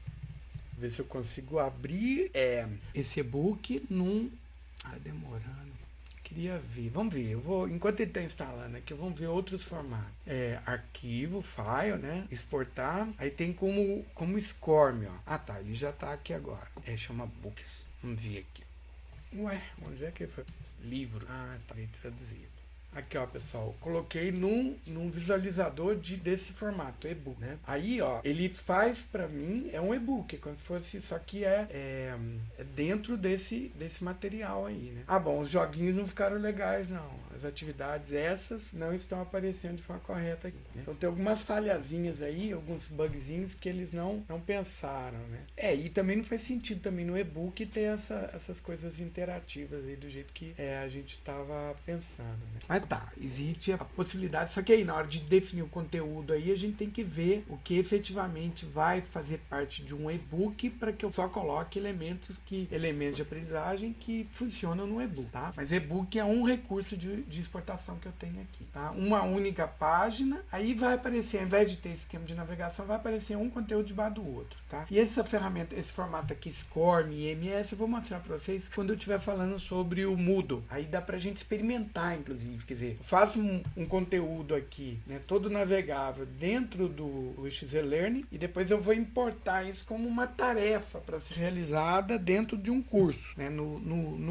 Vou ver se eu consigo abrir esse e-book num... Ah, demorando. Queria ver. Vamos ver. Eu vou, enquanto ele está instalando aqui, vamos ver outros formatos. Arquivo, file, né? Exportar. Aí tem como SCORM, ó. Ah, tá. Ele já está aqui agora. Chama Books. Vamos ver aqui. Ué, onde é que foi? Livro. Ah, tá aí traduzido. Aqui, ó, pessoal, coloquei num visualizador desse formato, e-book, né? Aí, ó, ele faz pra mim, é um e-book, como se fosse, só que é dentro desse material aí, né? Ah, bom, os joguinhos não ficaram legais, não. As atividades, essas, não estão aparecendo de forma correta aqui, né? Então tem algumas falhazinhas aí, alguns bugzinhos que eles não pensaram, né? E também não faz sentido também no e-book ter essas coisas interativas aí do jeito que a gente tava pensando, né? Mas tá, existe a possibilidade, só que aí na hora de definir o conteúdo aí, a gente tem que ver o que efetivamente vai fazer parte de um e-book para que eu só coloque elementos de aprendizagem que funcionam no e-book, tá? Mas e-book é um recurso de exportação que eu tenho aqui, tá? Uma única página, aí vai aparecer, ao invés de ter esquema de navegação, vai aparecer um conteúdo debaixo do outro, tá? E essa ferramenta, esse formato aqui, SCORM e IMS, eu vou mostrar para vocês quando eu estiver falando sobre o Moodle. Aí dá pra gente experimentar, inclusive, quer dizer, eu faço um conteúdo aqui, né, todo navegável dentro do XZLearning e depois eu vou importar isso como uma tarefa para ser realizada dentro de um curso, né, no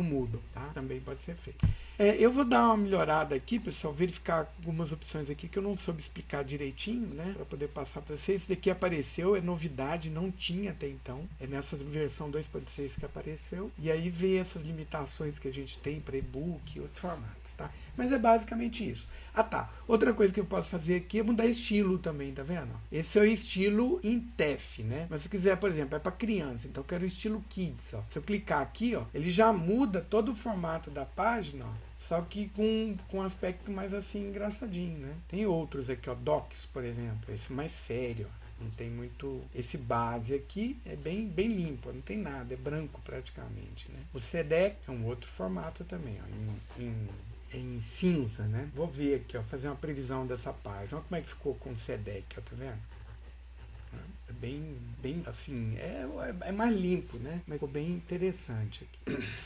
Moodle, tá? Também pode ser feito. Eu vou dar uma melhorada aqui, pessoal, verificar algumas opções aqui que eu não soube explicar direitinho, né, para poder passar para vocês. Isso daqui apareceu, é novidade, não tinha até então, é nessa versão 2.6 que apareceu, e aí vê essas limitações que a gente tem para e-book e outros formatos, tá? Mas é basicamente isso. Ah, tá. Outra coisa que eu posso fazer aqui é mudar estilo também, tá vendo? Esse é o estilo em TEF, né? Mas se eu quiser, por exemplo, é para criança, então eu quero o estilo Kids, ó. Se eu clicar aqui, ó, ele já muda todo o formato da página, ó, só que com um aspecto mais assim engraçadinho, né? Tem outros aqui, ó, Docs, por exemplo, esse mais sério, ó. Não tem muito... Esse base aqui é bem limpo, não tem nada, é branco praticamente, né? O CDEC é um outro formato também, ó, em em cinza, né? Vou ver aqui, ó, fazer uma previsão dessa página. Olha como é que ficou com o SEDEC, ó, tá vendo? É bem assim, é mais limpo, né? Mas ficou bem interessante aqui.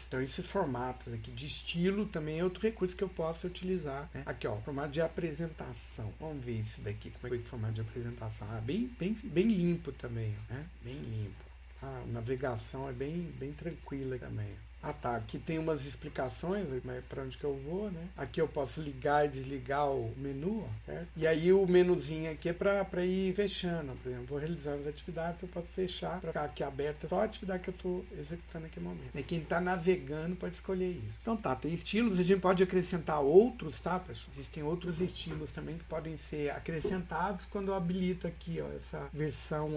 Então, esses formatos aqui de estilo também é outro recurso que eu posso utilizar, né? Aqui, ó, formato de apresentação. Vamos ver isso daqui, como é que foi esse formato de apresentação. Bem limpo também, né? Bem limpo. A navegação é bem tranquila também. Ah, tá. Aqui tem umas explicações para onde que eu vou, né? Aqui eu posso ligar e desligar o menu, ó, certo? E aí o menuzinho aqui é para ir fechando. Por exemplo, vou realizar as atividades, eu posso fechar para ficar aqui aberta só a atividade que eu estou executando naquele momento. E quem está navegando pode escolher isso. Então tá, tem estilos, a gente pode acrescentar outros, tá, pessoal? Existem outros estilos também que podem ser acrescentados quando eu habilito aqui, ó, essa versão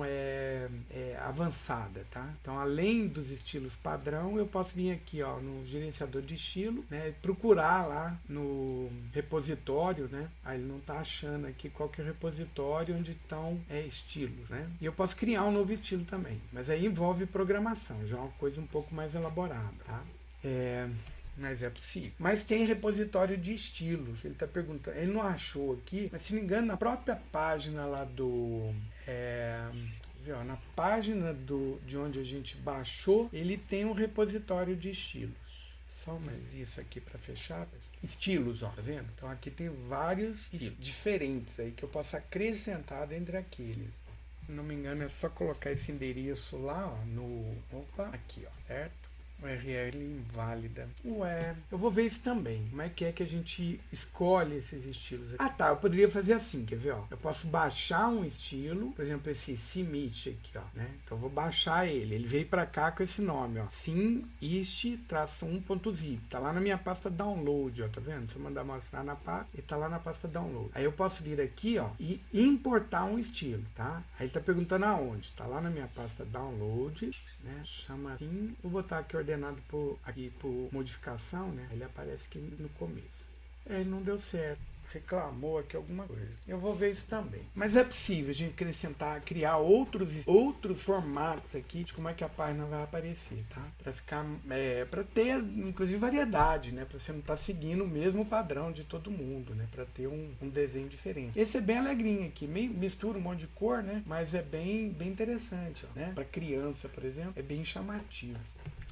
avançada, tá? Então, além dos estilos padrão, eu posso vir aqui, ó, no gerenciador de estilo, né, procurar lá no repositório, né, aí ele não está achando aqui qual que é o repositório onde estão estilos, né, e eu posso criar um novo estilo também, mas aí envolve programação, já é uma coisa um pouco mais elaborada, tá? Mas é possível. Mas tem repositório de estilos. Ele está perguntando, ele não achou aqui, mas se não me engano, na própria página lá na página de onde a gente baixou, ele tem um repositório de estilos. Só mais isso aqui para fechar. Estilos, ó, tá vendo? Então aqui tem vários estilos diferentes aí que eu posso acrescentar dentre aqueles. Se não me engano, é só colocar esse endereço lá, ó, aqui, ó, certo? URL inválida. Ué, eu vou ver isso também. Como é que a gente escolhe esses estilos aqui? Ah, tá. Eu poderia fazer assim, quer ver, ó? Eu posso baixar um estilo, por exemplo, esse Simit aqui, ó, né? Então eu vou baixar ele. Ele veio para cá com esse nome, ó. Simist-1.zip. Tá lá na minha pasta download, ó, tá vendo? Se eu mandar mostrar na pasta, ele tá lá na pasta download. Aí eu posso vir aqui, ó, e importar um estilo, tá? Aí ele tá perguntando aonde? Tá lá na minha pasta download, né? Chama assim. Vou botar aqui ordenado por modificação, né? Ele aparece aqui no começo. Ele não deu certo. Reclamou aqui alguma coisa. Eu vou ver isso também. Mas é possível a gente acrescentar, criar outros formatos aqui de como é que a página vai aparecer, tá? Para ficar, para ter, inclusive, variedade, né? Para você não estar seguindo o mesmo padrão de todo mundo, né? Para ter um desenho diferente. Esse é bem alegrinho aqui, mistura um monte de cor, né? Mas é bem interessante, ó, né? Para criança, por exemplo, é bem chamativo.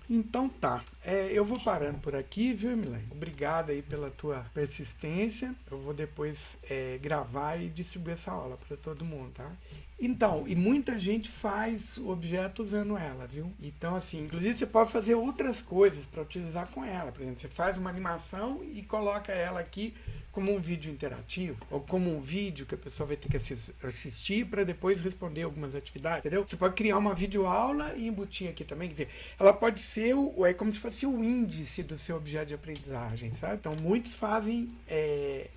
Então tá, eu vou parando por aqui, viu, Milene? Obrigado aí pela tua persistência. Eu vou depois gravar e distribuir essa aula para todo mundo, tá? Então, e muita gente faz o objeto usando ela, viu? Então, assim, inclusive você pode fazer outras coisas para utilizar com ela. Por exemplo, você faz uma animação e coloca ela aqui como um vídeo interativo, ou como um vídeo que a pessoa vai ter que assistir para depois responder algumas atividades, entendeu? Você pode criar uma videoaula e embutir aqui também, quer dizer, ela pode ser como se fosse o índice do seu objeto de aprendizagem, sabe? Então, muitos fazem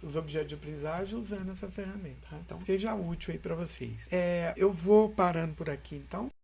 os objetos de aprendizagem usando essa ferramenta, tá? Então, seja útil aí para vocês. Eu vou parando por aqui, então.